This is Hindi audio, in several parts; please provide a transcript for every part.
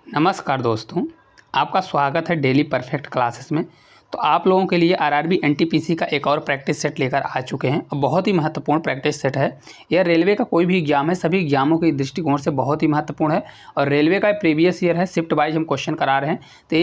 नमस्कार दोस्तों, आपका स्वागत है डेली परफेक्ट क्लासेस में। तो आप लोगों के लिए आरआरबी एनटीपीसी का एक और प्रैक्टिस सेट लेकर आ चुके हैं। बहुत ही महत्वपूर्ण प्रैक्टिस सेट है। यह रेलवे का कोई भी एग्जाम है, सभी एग्जामों के दृष्टिकोण से बहुत ही महत्वपूर्ण है। और रेलवे का प्रीवियस ईयर है, शिफ्ट वाइज हम क्वेश्चन करा रहे हैं। तो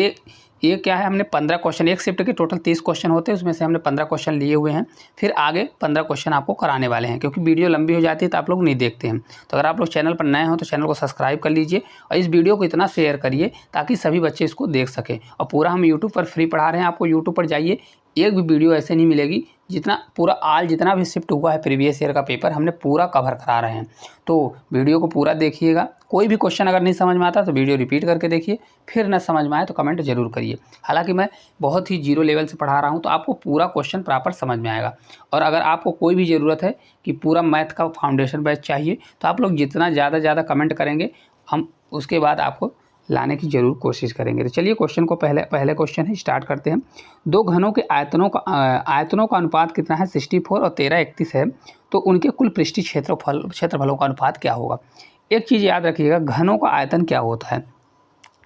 ये क्या है, हमने 15 क्वेश्चन, एक शिफ्ट के टोटल 30 क्वेश्चन होते हैं, उसमें से हमने 15 क्वेश्चन लिए हुए हैं। फिर आगे 15 क्वेश्चन आपको कराने वाले हैं, क्योंकि वीडियो लंबी हो जाती है तो आप लोग नहीं देखते हैं। तो अगर आप लोग चैनल पर नए हो तो चैनल को सब्सक्राइब कर लीजिए और इस वीडियो को इतना शेयर करिए ताकि सभी बच्चे इसको देख सकें। और पूरा हम यूट्यूब पर फ्री पढ़ा रहे हैं, आपको यूट्यूब पर जाइए, एक भी वीडियो ऐसे नहीं मिलेगी जितना पूरा आल जितना भी शिफ्ट हुआ है प्रीवियस ईयर का पेपर हमने पूरा कवर करा रहे हैं। तो वीडियो को पूरा देखिएगा। कोई भी क्वेश्चन अगर नहीं समझ में आता तो वीडियो रिपीट करके देखिए, फिर न समझ में आए तो कमेंट जरूर करिए। हालांकि मैं बहुत ही जीरो लेवल से पढ़ा रहा हूं तो आपको पूरा क्वेश्चन प्रॉपर समझ में आएगा। और अगर आपको कोई भी ज़रूरत है कि पूरा मैथ का फाउंडेशन बैच चाहिए तो आप लोग जितना ज़्यादा कमेंट करेंगे हम उसके बाद आपको लाने की जरूर कोशिश करेंगे। तो चलिए क्वेश्चन को पहले क्वेश्चन है, स्टार्ट करते हैं। दो घनों के आयतनों का अनुपात कितना है? 64 और 13 31 है। तो उनके कुल पृष्ठीय क्षेत्रफलों का अनुपात क्या होगा? एक चीज़ याद रखिएगा, घनों का आयतन क्या होता है।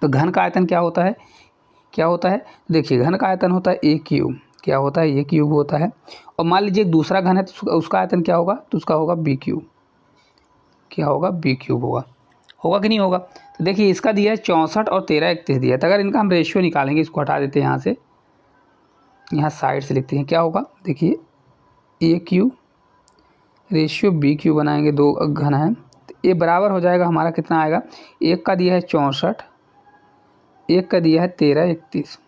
तो घन का आयतन क्या होता है? देखिए, घन का आयतन होता है ए क्यूब। क्या होता है? ए क्यूब होता है। और मान लीजिए दूसरा घन है तो उसका आयतन क्या होगा? तो उसका होगा बी क्यूब। क्या होगा? बी क्यूब होगा कि नहीं होगा? तो देखिए, इसका दिया है 64 और 13 31 दिया है। तो अगर इनका हम रेशियो निकालेंगे, इसको हटा देते हैं यहाँ से, यहाँ साइड से लिखते हैं, क्या होगा? देखिए, ए क्यूब रेशियो बी क्यूब बनाएंगे, दो घन है तो ये बराबर हो जाएगा हमारा, कितना आएगा? एक का दिया है 64, एक का दिया है 13 31।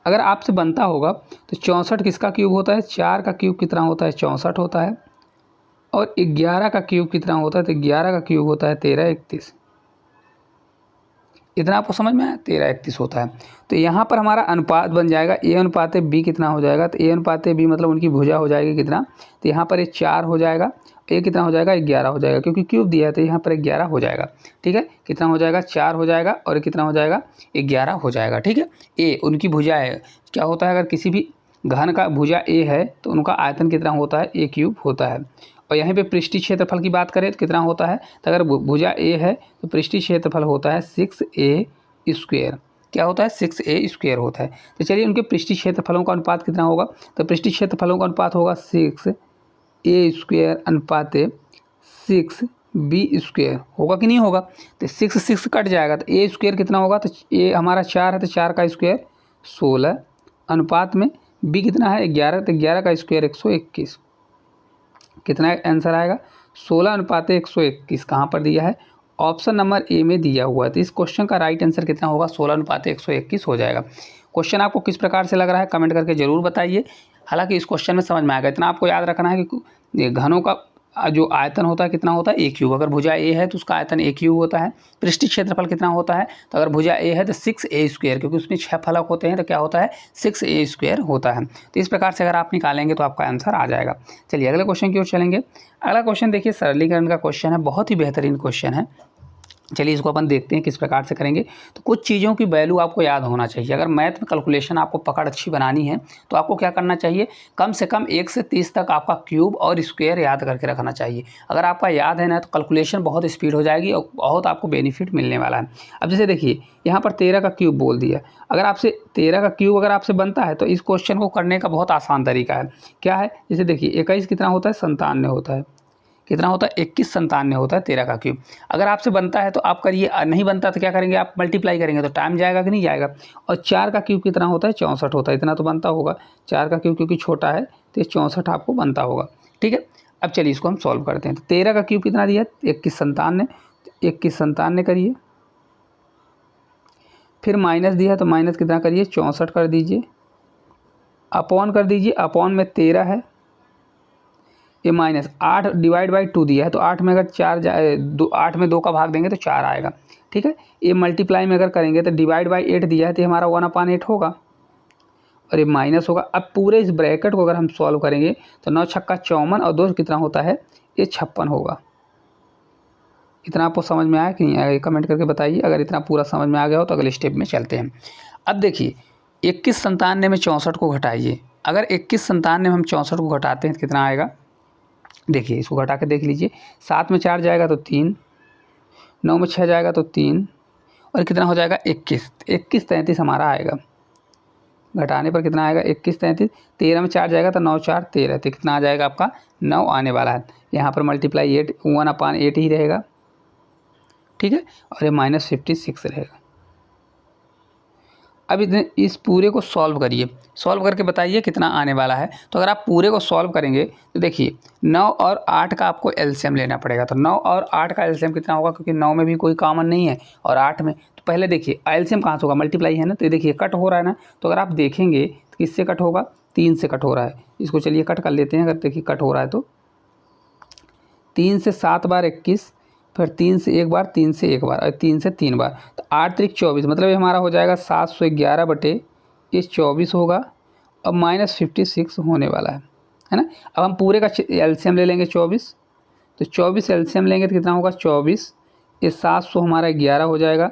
अगर आपसे बनता होगा तो 64 किसका क्यूब होता है? 4 का क्यूब कितना होता है? 64 होता है। और 11 का क्यूब कितना होता है? तो 11 का क्यूब होता है 13 31। इतना आपको समझ में आया? 13 31 होता है। तो यहाँ पर हमारा अनुपात बन जाएगा ए अनुपात बी। कितना हो जाएगा? तो ए अनुपात बी मतलब उनकी भुजा हो जाएगी कितना? तो यहाँ पर ये 4 हो जाएगा, ए कितना हो जाएगा? 11 हो जाएगा, क्योंकि क्यूब दिया है तो यहाँ पर 11 हो जाएगा। ठीक है, कितना हो जाएगा? 4 हो जाएगा और कितना हो जाएगा? 11 हो जाएगा। ठीक है, ए उनकी भुजा है। क्या होता है, अगर किसी भी घन का भुजा ए है तो उनका आयतन कितना होता है? ए क्यूब होता है। और यहाँ पे पृष्ठीय क्षेत्रफल की बात करें तो कितना होता है? तो अगर भुजा ए है तो पृष्ठीय क्षेत्रफल होता है 6a स्क्वायर। क्या होता है? 6a स्क्वायर होता है। तो चलिए, उनके पृष्ठीय क्षेत्रफलों का अनुपात कितना होगा? तो पृष्ठीय क्षेत्रफलों का अनुपात होगा 6a स्क्वायर अनुपात 6b स्क्वायर। होगा कि नहीं होगा? तो 6 कट जाएगा तो a स्क्वायर कितना होगा? तो a हमारा 4 है तो 4 का स्क्वायर 16 अनुपात में b कितना है? 11, तो 11 का स्क्वायर 121। कितना आंसर आएगा? 16 अनुपात 121 कहाँ पर दिया है? ऑप्शन नंबर ए में दिया हुआ है। तो इस क्वेश्चन का राइट आंसर कितना होगा? 16 अनुपात 121 हो जाएगा। क्वेश्चन आपको किस प्रकार से लग रहा है कमेंट करके जरूर बताइए। हालांकि इस क्वेश्चन में समझ में आएगा, इतना आपको याद रखना है कि घनों का जो आयतन होता है कितना होता है? ए क्यूब। अगर भुजा ए है तो उसका आयतन ए क्यूब होता है। पृष्ठीय क्षेत्रफल कितना होता है? तो अगर भुजा ए है तो 6a स्क्वायर, क्योंकि उसमें 6 फलक होते हैं तो क्या होता है? 6a स्क्वायर होता है। तो इस प्रकार से अगर आप निकालेंगे तो आपका आंसर आ जाएगा। चलिए अगले क्वेश्चन की ओर चलेंगे। अगला क्वेश्चन देखिए, सरलीकरण का क्वेश्चन है, बहुत ही बेहतरीन क्वेश्चन है। चलिए इसको अपन देखते हैं किस प्रकार से करेंगे। तो कुछ चीज़ों की वैल्यू आपको याद होना चाहिए। अगर मैथ में कैलकुलेशन आपको पकड़ अच्छी बनानी है तो आपको क्या करना चाहिए? कम से कम 1 से 30 तक आपका क्यूब और स्क्वायर याद करके रखना चाहिए। अगर आपका याद है ना तो कैलकुलेशन बहुत स्पीड हो जाएगी और बहुत आपको बेनिफिट मिलने वाला है। अब जैसे देखिए, यहाँ पर 13 का क्यूब बोल दिया। अगर आपसे 13 का क्यूब अगर आपसे बनता है तो इस क्वेश्चन को करने का बहुत आसान तरीका है। क्या है? जैसे देखिए, 21 कितना होता है? 97 होता है। कितना होता है? 21 97 होता है 13 का क्यूब। अगर आपसे बनता है तो आप करिए, नहीं बनता तो क्या करेंगे? आप मल्टीप्लाई करेंगे तो टाइम जाएगा कि नहीं जाएगा। और 4 का क्यूब कितना होता है? 64 होता है। इतना तो बनता होगा। 4 का क्यूब क्योंकि छोटा है तो 64 आपको बनता होगा। ठीक है, अब चलिए इसको हम सॉल्व करते हैं। तो 13 का क्यूब कितना दिया है? 21 97। 21 97 करिए, फिर माइनस दिया है तो माइनस कितना करिए? 64 कर दीजिए, अपॉन कर दीजिए। अपॉन में 13 है, ये माइनस 8 डिवाइड बाई 2 दिया है। तो 8 में अगर 4 जाए, 8 में 2 का भाग देंगे तो 4 आएगा। ठीक है, ये मल्टीप्लाई में अगर करेंगे तो डिवाइड बाई 8 दिया है तो हमारा 1/8 होगा और ये माइनस होगा। अब पूरे इस ब्रैकेट को अगर हम सॉल्व करेंगे तो 9 छक्का 54 और 2 कितना होता है? ये 56 होगा। इतना आपको समझ में आया कि नहीं आया? कमेंट करके बताइए। अगर इतना पूरा समझ में आ गया हो तो अगले स्टेप में चलते हैं। अब देखिए, 21 97 में 64 को घटाइए। अगर 21 97 में हम 64 को घटाते हैं तो कितना आएगा? देखिए इसको घटा के देख लीजिए। 7 में 4 जाएगा तो 3, 9 में 6 जाएगा तो 3, और कितना हो जाएगा 21, 21 33 हमारा आएगा। घटाने पर कितना आएगा 21 33, 13 में 4 जाएगा तो 9 4 13, तो कितना आ जाएगा आपका 9 आने वाला है। यहाँ पर मल्टीप्लाई 8 1/8 ही रहेगा, ठीक है, और ये -56 रहेगा। अब इस पूरे को सॉल्व करिए, सॉल्व करके बताइए कितना आने वाला है। तो अगर आप पूरे को सॉल्व करेंगे तो देखिए 9 और 8 का आपको एलसीएम लेना पड़ेगा। तो 9 और 8 का एलसीएम कितना होगा, क्योंकि 9 में भी कोई कॉमन नहीं है और 8 में, तो पहले देखिए एलसीएम कहाँ से होगा, मल्टीप्लाई है ना, तो ये देखिए कट हो रहा है ना, तो अगर आप देखेंगे तो किससे कट होगा, 3 से कट हो रहा है। इसको चलिए कट कर लेते हैं, अगर देखिए कट हो रहा है तो 3 से 7 बार 21, फिर 3 से 1 बार, 3 से 1 बार और 3 से 3 बार, तो 8 त्रिक 24, मतलब ये हमारा हो जाएगा 711 बटे ये 24 होगा और -56 होने वाला है ना। अब हम पूरे का एलसीएम ले लेंगे 24, तो 24 एलसीएम लेंगे तो कितना होगा 24, ये 700 हमारा 11 हो जाएगा,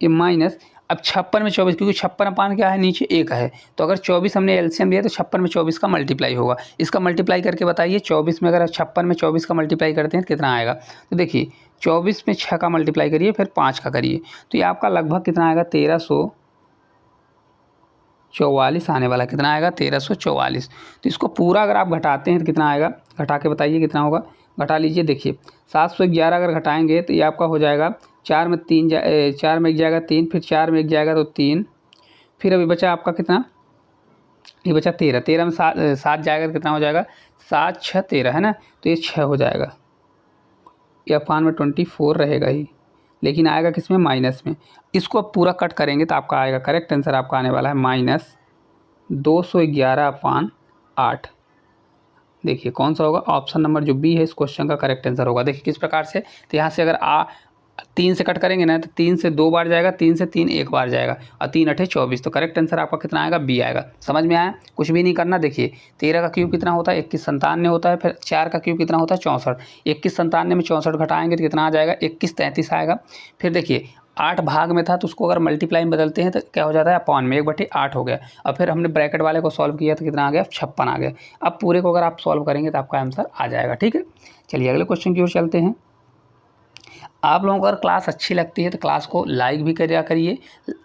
ये माइनस, अब 56 में 24, क्योंकि 56 अपान क्या है नीचे 1 है, तो अगर 24 हमने एलसीएम लिया तो 56 में 24 का मल्टीप्लाई होगा। इसका मल्टीप्लाई करके बताइए 24 में, अगर 56 में 24 का मल्टीप्लाई करते हैं तो कितना आएगा, तो देखिए 24 में 6 का मल्टीप्लाई करिए फिर 5 का करिए, तो ये आपका लगभग कितना आएगा 1344 आने वाला, कितना आएगा 1344। तो इसको पूरा अगर आप घटाते हैं तो कितना आएगा, घटा के बताइए कितना होगा, घटा लीजिए। देखिए 711 अगर घटाएंगे तो ये आपका हो जाएगा 4 में 1 जाएगा 3, फिर 4 में 1 जाएगा तो 3, फिर अभी बचा आपका कितना, ये बचा 13, 13 में 7 जाएगा तो कितना हो जाएगा 7 6 13 है ना, तो ये 6 हो जाएगा, ये अपान में 24 रहेगा ही, लेकिन आएगा किस में, माइनस में। इसको अब पूरा कट करेंगे तो आपका आएगा, करेक्ट आंसर आपका आने वाला है -211/8। देखिए कौन सा होगा, ऑप्शन नंबर जो बी है इस क्वेश्चन का करेक्ट आंसर होगा। देखिए किस प्रकार से, तो यहाँ से अगर 3 से कट करेंगे ना तो 3 से 2 बार जाएगा, 3 से 3 1 बार जाएगा और 3 8 24, तो करेक्ट आंसर आपका कितना आएगा, बी आएगा। समझ में आया, कुछ भी नहीं करना। देखिए 13 का क्यूब कितना होता है 21 97 होता है, फिर 4 का क्यूब कितना होता है 64, 21 97 में 64 घटाएंगे तो कितना आ जाएगा 21 33 आएगा। फिर देखिए 8 भाग में था तो उसको अगर मल्टीप्लाई में बदलते हैं तो क्या हो जाता है, अपॉन में 1/8 हो गया, और फिर हमने ब्रैकेट वाले को सॉल्व किया तो कितना आ गया 56 आ गया। अब पूरे को अगर आप सॉल्व करेंगे तो आपका आंसर आ जाएगा, ठीक है। चलिए अगले क्वेश्चन की ओर चलते हैं। आप लोगों को अगर क्लास अच्छी लगती है तो क्लास को लाइक भी करा करिए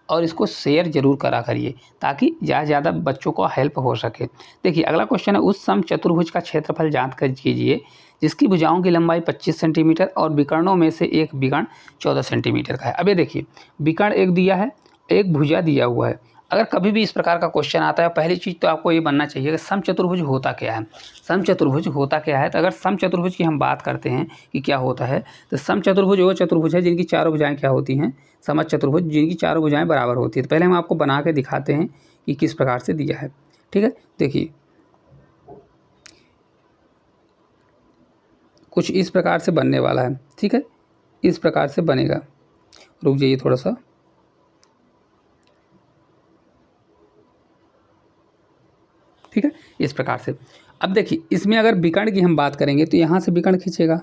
और इसको शेयर जरूर करा करिए, ताकि ज़्यादा से ज़्यादा बच्चों को हेल्प हो सके। देखिए अगला क्वेश्चन है, उस समचतुर्भुज का क्षेत्रफल जांच कर कीजिए जिसकी भुजाओं की लंबाई 25 सेंटीमीटर और विकर्णों में से एक विकर्ण 14 सेंटीमीटर का है। अब ये देखिए विकर्ण एक दिया है, एक भुजा दिया हुआ है। अगर कभी भी इस प्रकार का क्वेश्चन आता है, पहली चीज़ तो आपको ये बनना चाहिए कि समचतुर्भुज होता क्या है। समचतुर्भुज होता क्या है, तो अगर समचतुर्भुज की हम बात करते हैं कि क्या होता है, तो समचतुर्भुज वो चतुर्भुज है जिनकी चारों भुजाएं क्या होती हैं, समचतुर्भुज जिनकी चारों भुजाएं बराबर होती है। तो पहले हम आपको बना के दिखाते हैं कि किस प्रकार से दिया है, ठीक है। देखिए कुछ इस प्रकार से बनने वाला है, ठीक है, इस प्रकार से बनेगा। रुक जाइए थोड़ा सा, ठीक है, इस प्रकार से। अब देखिए इसमें अगर विकर्ण की हम बात करेंगे तो यहाँ से विकर्ण खींचेगा,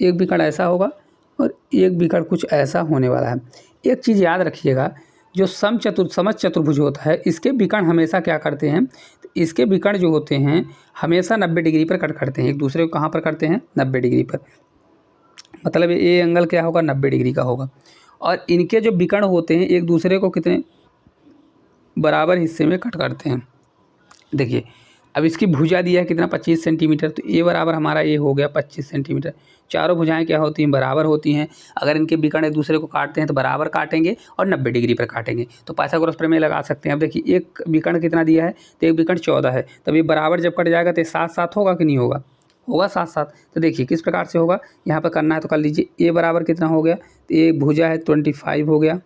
एक विकर्ण ऐसा होगा और एक विकर्ण कुछ ऐसा होने वाला है। एक चीज़ याद रखिएगा, जो समझ चतुर्भुज होता है इसके विकर्ण हमेशा क्या करते हैं, तो इसके विकर्ण जो होते हैं हमेशा 90 डिग्री पर कट करते हैं, एक दूसरे को कहाँ पर करते हैं 90 डिग्री पर, मतलब ये एंगल क्या होगा 90 डिग्री का होगा। और इनके जो विकर्ण होते हैं एक दूसरे को कितने बराबर हिस्से में कट करते हैं। देखिए अब इसकी भुजा दिया है कितना 25 सेंटीमीटर, तो ए बराबर हमारा ये हो गया 25 सेंटीमीटर। चारों भुजाएं क्या होती हैं, बराबर होती हैं। अगर इनके विकर्ण एक दूसरे को काटते हैं तो बराबर काटेंगे और 90 डिग्री पर काटेंगे, तो पाइथागोरस प्रमेय लगा सकते हैं। अब देखिए एक विकर्ण कितना दिया है, तो एक विकर्ण 14 है, तब ये बराबर जब कट जाएगा तो साथ साथ होगा कि नहीं होगा, होगा साथ साथ। तो देखिए किस प्रकार से होगा, यहाँ पर करना है तो कर लीजिए। ए बराबर कितना हो गया, तो एक भुजा है 25 हो गया,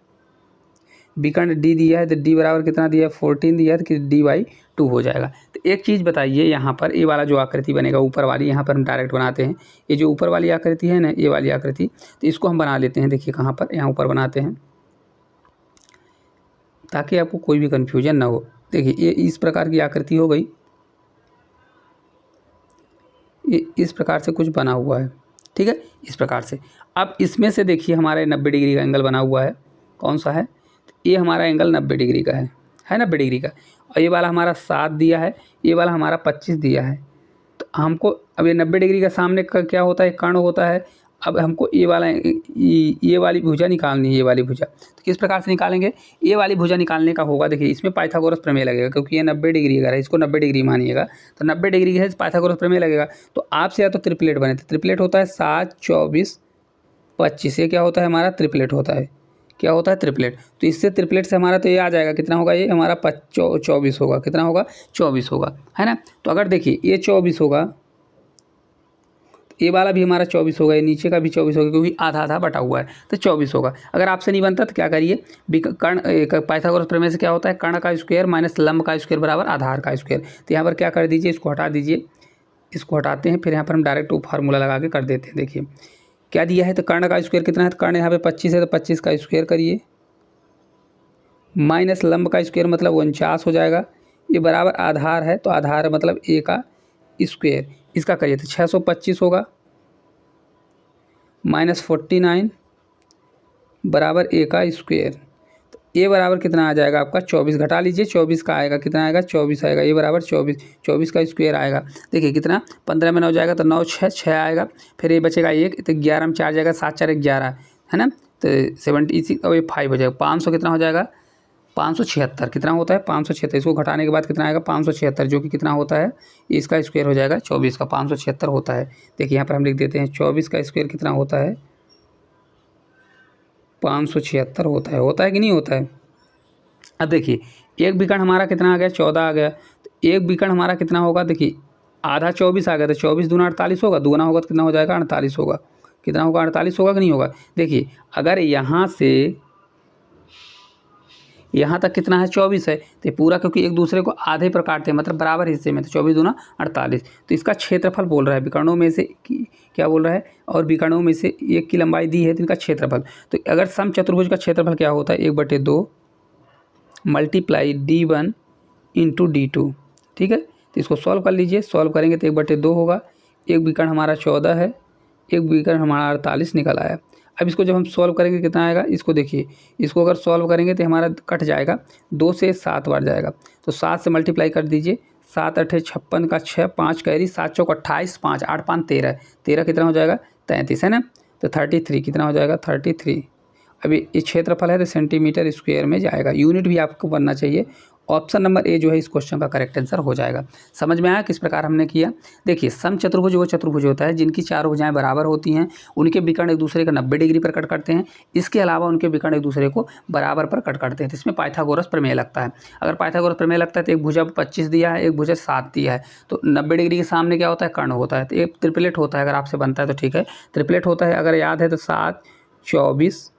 विकर्ण डी दिया है तो डी बराबर कितना दिया है 14 दिया है, तो D/2 हो जाएगा। तो एक चीज़ बताइए, यहाँ पर ये वाला जो आकृति बनेगा ऊपर वाली, यहाँ पर हम डायरेक्ट बनाते हैं, ये जो ऊपर वाली आकृति है ना, ये वाली आकृति, तो इसको हम बना लेते हैं। देखिए कहाँ पर, यहाँ ऊपर बनाते हैं ताकि आपको कोई भी कन्फ्यूजन ना हो। देखिए ये इस प्रकार की आकृति हो गई, ये इस प्रकार से कुछ बना हुआ है, ठीक है, इस प्रकार से। अब इसमें से देखिए हमारा 90 डिग्री का एंगल बना हुआ है, कौन सा है, ये हमारा एंगल 90 डिग्री का है 90 डिग्री का, और ये वाला हमारा 7 दिया है, ये वाला हमारा 25 दिया है। तो हमको अब ये 90 डिग्री का सामने का क्या होता है, कर्ण होता है, अब हमको ये वाली भुजा निकालनी है, ये वाली भुजा। तो किस प्रकार से निकालेंगे? ये वाली भुजा निकालने का होगा, देखिए इसमें पाइथागोरस प्रमेय लगेगा, क्योंकि ये 90 डिग्री अगर है, इसको 90 डिग्री मानिएगा तो 90 डिग्री है, पाइथागोरस प्रमेय लगेगा। तो आपसे या तो ट्रिपलेट बने थे, ट्रिपलेट होता है 7, 24, 25, ये क्या होता है हमारा ट्रिपलेट होता है, क्या होता है ट्रिपलेट। तो इससे ट्रिपलेट से हमारा तो ये आ जाएगा, कितना होगा ये हमारा 24 होगा, कितना होगा 24 होगा, है ना। तो अगर देखिए ये 24 होगा, ये वाला भी हमारा 24 होगा, ये नीचे का भी 24 होगा, क्योंकि आधा आधा बटा हुआ है, तो 24 होगा। अगर आपसे नहीं बनता तो क्या करिए, कर्ण पाइथागोरस प्रमेय से क्या होता है, कर्ण का स्क्वायर माइनस लंब का स्क्वायर बराबर आधार का स्क्वायर। तो यहाँ पर क्या कर दीजिए, इसको हटा दीजिए, इसको हटाते हैं, फिर यहाँ पर हम डायरेक्ट फार्मूला लगा के कर देते हैं। देखिए क्या दिया है, तो कर्ण का स्क्वायर कितना है, तो कर्ण यहाँ पे 25 है, तो 25 का स्क्वायर करिए, माइनस लंब का स्क्वायर मतलब 49 हो जाएगा, ये बराबर आधार है, तो आधार मतलब ए का स्क्वायर, इसका करिए तो 625 होगा, माइनस 49 बराबर ए का स्क्वायर। तो ए बराबर कितना आ जाएगा आपका 24, घटा लीजिए, 24 का आएगा, कितना आएगा 24 आएगा, ए बराबर 24 का स्क्वायर आएगा। देखिए कितना 15 में 9 जाएगा तो 9 6 आएगा, फिर ये बचेगा 1, तो 11 में 4 जाएगा, 7 4 11, है ना। तो 76 और ये 5 हो जाएगा, 500 कितना हो जाएगा 576, कितना होता है 576, इसको घटाने के बाद कितना आएगा 576, जो कि कितना होता है, इसका स्क्वायर हो जाएगा 24 का 576 होता है। देखिए यहाँ पर हम लिख देते हैं 24 का स्क्वायर कितना होता है 576 होता है कि नहीं होता है। अब देखिए एक विकर्ण हमारा कितना आ गया 14 आ गया, तो एक विकर्ण हमारा कितना होगा, देखिए आधा 24 आ गया, तो 24 दूना 48 होगा, दुगना होगा तो कितना हो जाएगा 48 होगा, कितना होगा 48 होगा कि नहीं होगा। देखिए अगर यहाँ से यहाँ तक कितना है 24 है, तो पूरा क्योंकि एक दूसरे को आधे पर काटते हैं मतलब बराबर हिस्से में, तो 24 दूना 48, तो इसका क्षेत्रफल बोल रहा है विकर्णों में से क्या बोल रहा है, और विकर्णों में से एक की लंबाई दी है तो इनका क्षेत्रफल। तो अगर समचतुर्भुज का क्षेत्रफल क्या होता है 1/2 मल्टीप्लाई D1 इंटू D2, ठीक है। तो इसको सॉल्व कर लीजिए, सॉल्व करेंगे तो 1/2 होगा, एक विकर्ण हमारा 14 है, एक विकर्ण हमारा 48 निकल आया। अब इसको जब हम सॉल्व करेंगे कितना आएगा, इसको देखिए, इसको अगर सॉल्व करेंगे तो हमारा कट जाएगा, 2 से 7 बार जाएगा, तो 7 से मल्टीप्लाई कर दीजिए, 7 8 56 का 6, 5 कैरी, 7 चौक 28, 5 8 5 13, 13 कितना हो जाएगा 33, है ना। तो 33 कितना हो जाएगा 33। अभी ये क्षेत्रफल है तो सेंटीमीटर स्क्वायर में जाएगा, यूनिट भी आपको बनना चाहिए। ऑप्शन नंबर ए जो है इस क्वेश्चन का करेक्ट आंसर हो जाएगा। समझ में आया किस प्रकार हमने किया। देखिए समचतुर्भुज वो चतुर्भुज होता है जिनकी चारों भुजाएं बराबर होती हैं, उनके विकर्ण एक दूसरे का 90 डिग्री पर कट करते हैं, इसके अलावा उनके विकर्ण एक दूसरे को बराबर पर कट करते हैं, तो इसमें पाइथागोरस प्रमेय लगता है। अगर पाइथागोरस प्रमेय लगता है तो एक भुजा 25 दिया है, एक भुजा 7 दिया है, तो 90 डिग्री के सामने क्या होता है कर्ण होता है, तो एक ट्रिपलेट होता है। अगर आपसे बनता है तो ठीक है, ट्रिपलेट होता है, अगर याद है तो 7 24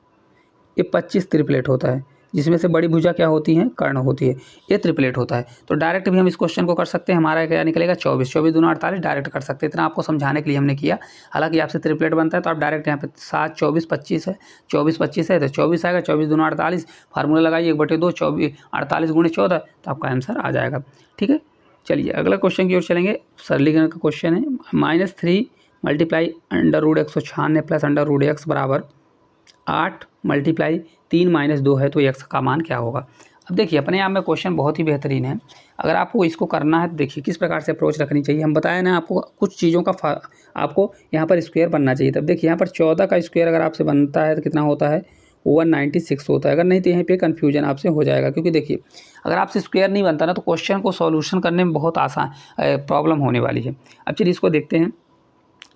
ये 25 ट्रिपलेट होता है, जिसमें से बड़ी भुजा क्या होती है कर्ण होती है, ये ट्रिपलेट होता है। तो डायरेक्ट भी हम इस क्वेश्चन को कर सकते हैं, हमारा क्या निकलेगा 24 24 दूना 48, डायरेक्ट कर सकते हैं, इतना आपको समझाने के लिए हमने किया। हालांकि आपसे ट्रिपलेट बनता है तो आप डायरेक्ट यहाँ पे 7 24 25 है, 24 25 है तो 24 आएगा, 24 दूना 48, फार्मूला लगाइए 1/2 24 48 गुणे 14, तो आपका आंसर आ जाएगा। ठीक है, चलिए अगला क्वेश्चन की ओर चलेंगे। सरलीकरण का क्वेश्चन है, -3 मल्टीप्लाई √196 प्लस √x बराबर 8 मल्टीप्लाई 3 - 2 है, तो x का मान क्या होगा। अब देखिए अपने आप में क्वेश्चन बहुत ही बेहतरीन है। अगर आपको इसको करना है तो देखिए किस प्रकार से अप्रोच रखनी चाहिए। हम बताए ना आपको कुछ चीज़ों का आपको यहाँ पर स्क्वायर बनना चाहिए। तब देखिए यहाँ पर 14 का स्क्वायर अगर आपसे बनता है तो कितना होता है 196 होता है। अगर नहीं तो यहीं पे कन्फ्यूजन आपसे हो जाएगा, क्योंकि देखिए अगर आपसे स्क्वायर नहीं बनता ना तो क्वेश्चन को सॉल्यूशन करने में बहुत आसान प्रॉब्लम होने वाली है। अब चलिए इसको देखते हैं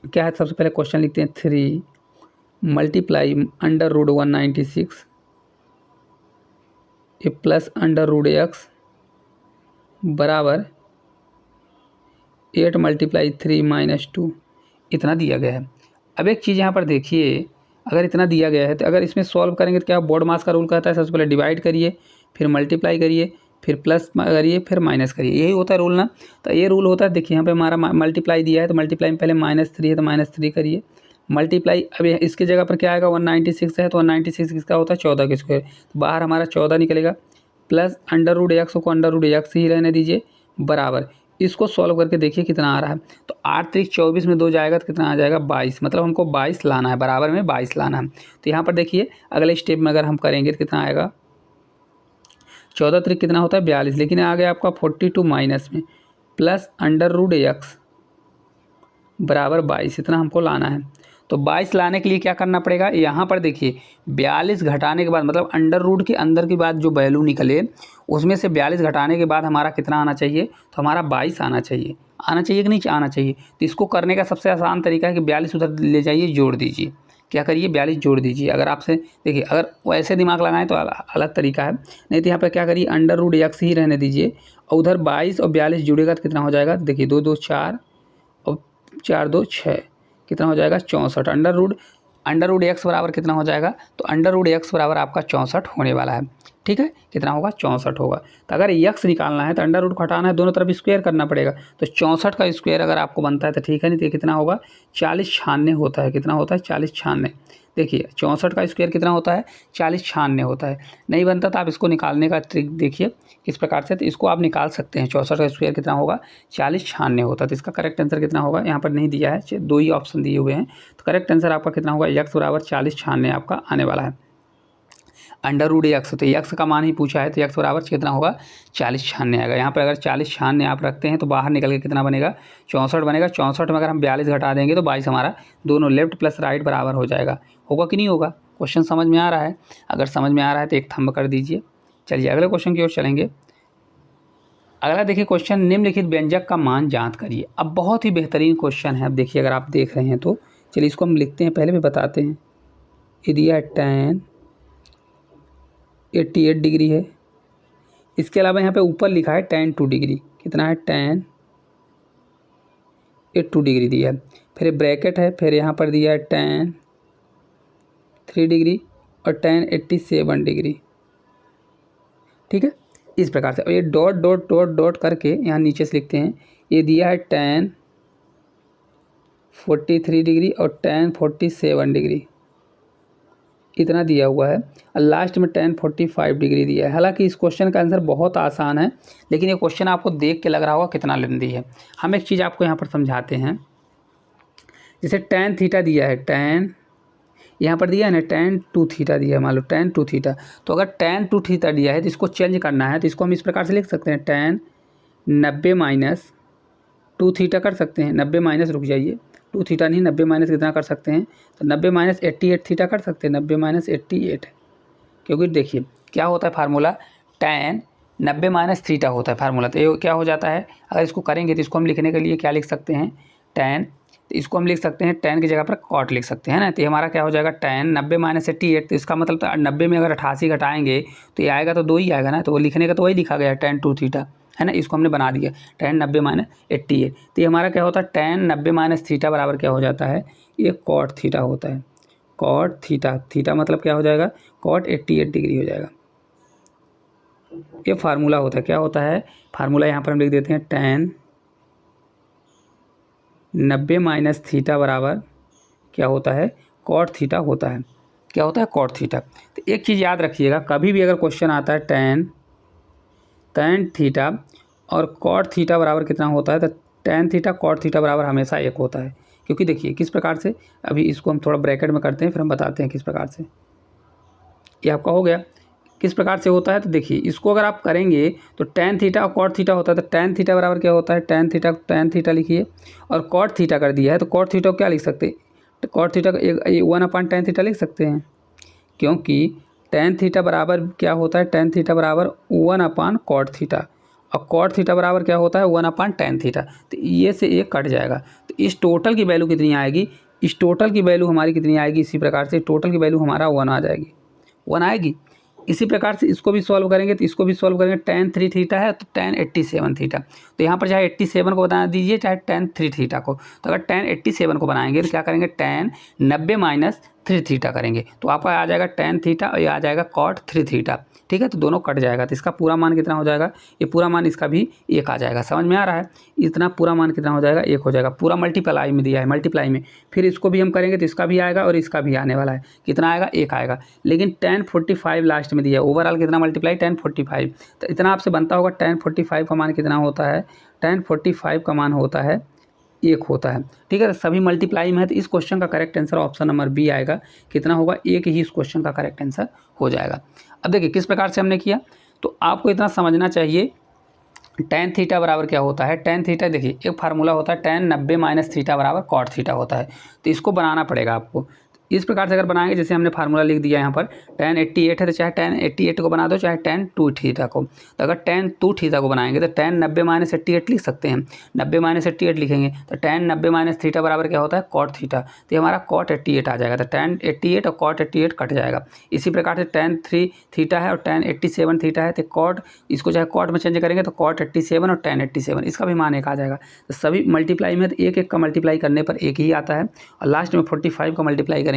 क्या है। सबसे पहले क्वेश्चन लिखते हैं 3 मल्टीप्लाई √196 ए प्लस √x बराबर 8 मल्टीप्लाई 3 - 2 इतना दिया गया है। अब एक चीज़ यहाँ पर देखिए, अगर इतना दिया गया है तो अगर इसमें सॉल्व करेंगे तो क्या बोर्ड मास का रूल कहता है, सबसे पहले डिवाइड करिए, फिर मल्टीप्लाई करिए, फिर प्लस करिए, फिर माइनस करिए, यही होता है रूल ना। तो ये रूल होता है। देखिए यहाँ पे हमारा मल्टीप्लाई दिया है तो मल्टीप्लाई में पहले -3 है तो -3 करिए, मल्टीप्लाई अब इसकी जगह पर क्या आएगा 196 है तो 196 किसका होता है 14 के स्क्वायर, तो बाहर हमारा 14 निकलेगा, प्लस √x को √x ही रहने दीजिए बराबर, इसको सॉल्व करके देखिए कितना आ रहा है। तो 8 3 24 में 2 जाएगा तो कितना आ जाएगा 22, मतलब हमको 22 लाना है, बराबर में 22 लाना है। तो यहाँ पर देखिए अगले स्टेप में अगर हम करेंगे तो कितना आएगा 14 3 कितना होता है 42, लेकिन आ गया आपका 42 माइनस में प्लस √x बराबर 22, इतना हमको लाना है। तो 22 लाने के लिए क्या करना पड़ेगा, यहाँ पर देखिए 42 घटाने के बाद मतलब अंडर रूट के अंदर की बात जो वैल्यू निकले उसमें से 42 घटाने के बाद हमारा कितना आना चाहिए, तो हमारा 22 आना चाहिए। आना चाहिए कि नहीं आना चाहिए। तो इसको करने का सबसे आसान तरीका है कि 42 उधर ले जाइए, जोड़ दीजिए। क्या करिए, 42 जोड़ दीजिए। अगर आपसे देखिए अगर वैसे दिमाग लगाएं तो अलग तरीका है, नहीं तो यहाँ पर क्या करिए अंडर रूट एक्स ही रहने दीजिए और उधर 22 और 42 जुड़ेगा तो कितना हो जाएगा, देखिए 2 2 4 और 4 2 6 कितना हो जाएगा 64। अंडर रूट एक्स बराबर कितना हो जाएगा, तो अंडर रूट एक्स बराबर आपका 64 होने वाला है। ठीक है, कितना होगा 64 होगा। तो अगर एक्स निकालना है तो अंडर रूट को हटाना है, दोनों तरफ स्क्वायर करना पड़ेगा। तो 64 का स्क्वायर अगर आपको बनता है तो ठीक है, नहीं तो कितना होगा 40 96 होता है। कितना होता है 40 96। देखिए 64 का स्क्वायर कितना होता है 40 96 होता है। नहीं बनता तो आप इसको निकालने का ट्रिक देखिए किस प्रकार से, तो इसको आप निकाल सकते हैं। 64 का स्क्वायर कितना होगा 40 96 होता है। तो इसका करेक्ट आंसर कितना होगा, यहाँ पर नहीं दिया है, 2 ही ऑप्शन दिए हुए हैं। तो करेक्ट आंसर आपका कितना होगा, एक्स बराबर 40 96 आपका आने वाला है। अंडर रूट एक्स, तो एक्स का मान ही पूछा है तो एक्स बराबर कितना होगा 40 96 आएगा। यहाँ पर अगर 40 96 आप रखते हैं तो बाहर निकल के कितना बनेगा 64 बनेगा। 64 में अगर हम 42 घटा देंगे तो 22 हमारा दोनों लेफ्ट प्लस राइट बराबर हो जाएगा। होगा कि नहीं होगा, क्वेश्चन समझ में आ रहा है? अगर समझ में आ रहा है तो एक थंब कर दीजिए। चलिए अगले क्वेश्चन की ओर चलेंगे। अगला देखिए क्वेश्चन, निम्नलिखित व्यंजक का मान ज्ञात करिए। अब बहुत ही बेहतरीन क्वेश्चन है। अब देखिए अगर आप देख रहे हैं तो चलिए इसको हम लिखते हैं, पहले भी बताते हैं। ये दिया tan 88 डिग्री है। इसके अलावा यहाँ पे ऊपर लिखा है tan 2 डिग्री। कितना है tan 82 डिग्री दिया है। फिर ब्रैकेट है, फिर यहाँ पर दिया है tan 3 डिग्री और tan 87 डिग्री। ठीक है, इस प्रकार से। और ये डॉट डॉट डॉट डॉट करके यहाँ नीचे से लिखते हैं। ये दिया है tan 43 डिग्री और tan 47 डिग्री, इतना दिया हुआ है। और लास्ट में tan 45 डिग्री दिया है। हालांकि इस क्वेश्चन का आंसर बहुत आसान है, लेकिन ये क्वेश्चन आपको देख के लग रहा होगा कितना लेंदी है। हम एक चीज़ आपको यहाँ पर समझाते हैं। जैसे tan थीटा दिया है, tan यहाँ पर दिया है ना tan 2 थीटा दिया है, मान लो tan 2 थीटा। तो अगर tan 2 थीटा दिया है तो इसको चेंज करना है, तो इसको हम इस प्रकार से लिख सकते हैं tan 90 माइनस 2 थीटा कर सकते हैं। 90 माइनस, रुक जाइए, 2 थीटा नहीं, 90 माइनस कितना कर सकते हैं, तो 90 माइनस 88 थीटा कर सकते हैं। 90 माइनस 88, क्योंकि देखिए क्या होता है फार्मूला, tan 90 माइनस थीटा होता है फार्मूला। तो ये क्या हो जाता है, अगर इसको करेंगे तो इसको हम लिखने के लिए क्या लिख सकते हैं tan, तो इसको हम लिख सकते हैं tan की जगह पर cot लिख सकते हैं ना। तो ये हमारा क्या हो जाएगा tan 90 माइनस 88। तो इसका मतलब 90 में अगर 88 घटाएंगे तो ये आएगा तो 2 ही आएगा ना। तो वो लिखने का तो वही लिखा गया tan 2 थीटा है ना। इसको हमने बना दिया tan 90 माइनस 88। तो ये हमारा क्या होता है tan 90 माइनस थीटा बराबर क्या हो जाता है, ये cot थीटा होता है। cot थीटा, थीटा मतलब क्या हो जाएगा cot 88 डिग्री हो जाएगा। ये फार्मूला होता है। क्या होता है फार्मूला, यहाँ पर हम लिख देते हैं tan 90 माइनस थीटा बराबर क्या होता है cot थीटा होता है। क्या होता है cot थीटा। तो एक चीज़ याद रखिएगा, कभी भी अगर क्वेश्चन आता है tan थीटा और cot थीटा बराबर कितना होता है, तो tan थीटा cot थीटा बराबर हमेशा 1 होता है। क्योंकि देखिए किस प्रकार से, अभी इसको हम थोड़ा ब्रैकेट में करते हैं फिर हम बताते हैं किस प्रकार से। ये आपका हो गया किस प्रकार से होता है। तो देखिए इसको अगर आप करेंगे तो tan थीटा और cot थीटा होता है। तो tan थीटा बराबर क्या होता है, tan थीटा लिखिए और cot थीटा कर दिया है तो cot थीटा को क्या लिख सकते हैं, तो cot थीटा को 1/tan थीटा लिख सकते हैं। क्योंकि tan थीटा बराबर क्या होता है, tan थीटा बराबर 1/cot थीटा और cot थीटा बराबर क्या होता है 1/tan थीटा। तो ये से एक कट जाएगा। तो इस टोटल की वैल्यू कितनी आएगी, इस टोटल की वैल्यू हमारी कितनी आएगी, इसी प्रकार से टोटल की वैल्यू हमारा 1 आ जाएगी, 1 आएगी। इसी प्रकार से इसको भी सॉल्व करेंगे तो इसको भी सॉल्व करेंगे। tan 3 थीटा है तो tan 87 थीटा। तो यहाँ पर चाहे 87 को बना दीजिए चाहे tan 3 थीटा को। तो अगर tan 87 को बनाएंगे तो क्या करेंगे tan 90 माइनस 3 थीटा करेंगे तो आपका आ जाएगा tan थीटा और ये आ जाएगा cot 3 थीटा। ठीक है, तो दोनों कट जाएगा। तो इसका पूरा मान कितना हो जाएगा, ये पूरा मान इसका भी 1 आ जाएगा। समझ में आ रहा है, इतना पूरा मान कितना हो जाएगा 1 हो जाएगा। पूरा मल्टीप्लाई में दिया है, मल्टीप्लाई में। फिर इसको भी हम करेंगे तो इसका भी आएगा और इसका भी आने वाला है। कितना आएगा 1 आएगा। लेकिन tan 45 लास्ट में दिया है। ओवरऑल कितना मल्टीप्लाई tan 45। तो इतना आपसे बनता होगा tan 45 का मान कितना होता है, tan 45 का मान होता है 1 होता है। ठीक है, तो सभी मल्टीप्लाई में है। तो इस क्वेश्चन का correct answer option number B आएगा। कितना होगा 1 ही इस क्वेश्चन का करेक्ट आंसर हो जाएगा। अब देखिए किस प्रकार से हमने किया, तो आपको इतना समझना चाहिए टेन थीटा बराबर क्या होता है, टेन थीटा देखिए एक फार्मूला होता है टेन 90 माइनस थीटा बराबर कॉट थीटा होता है। तो इसको बनाना पड़ेगा आपको। इस प्रकार से अगर बनाएंगे, जैसे हमने फार्मूला लिख दिया यहाँ पर टेन 88 है, तो चाहे टेन 88 को बना दो, चाहे टेन 2 थीटा को। तो अगर टेन 2 थीटा को बनाएंगे तो टेन 90 माइनस 88 लिख सकते हैं, 90 माइनस 88 लिखेंगे तो टेन 90 माइनस थीटा बराबर क्या होता है कॉट थीटा। तो ये हमारा कॉट 88 आ जाएगा। तो टेन 88 और कॉट 88 कट जाएगा। इसी प्रकार से टेन 3 थीटा है और टेन 87 थीटा है, तो कॉट इसको चाहे कॉट में चेंज करेंगे तो कॉट 87 और टेन 87 इसका भी मान एक आ जाएगा। तो सभी मल्टीप्लाई में तो एक एक का मल्टीप्लाई करने पर एक ही आता है, और लास्ट में 45 का मल्टीप्लाई करेंगे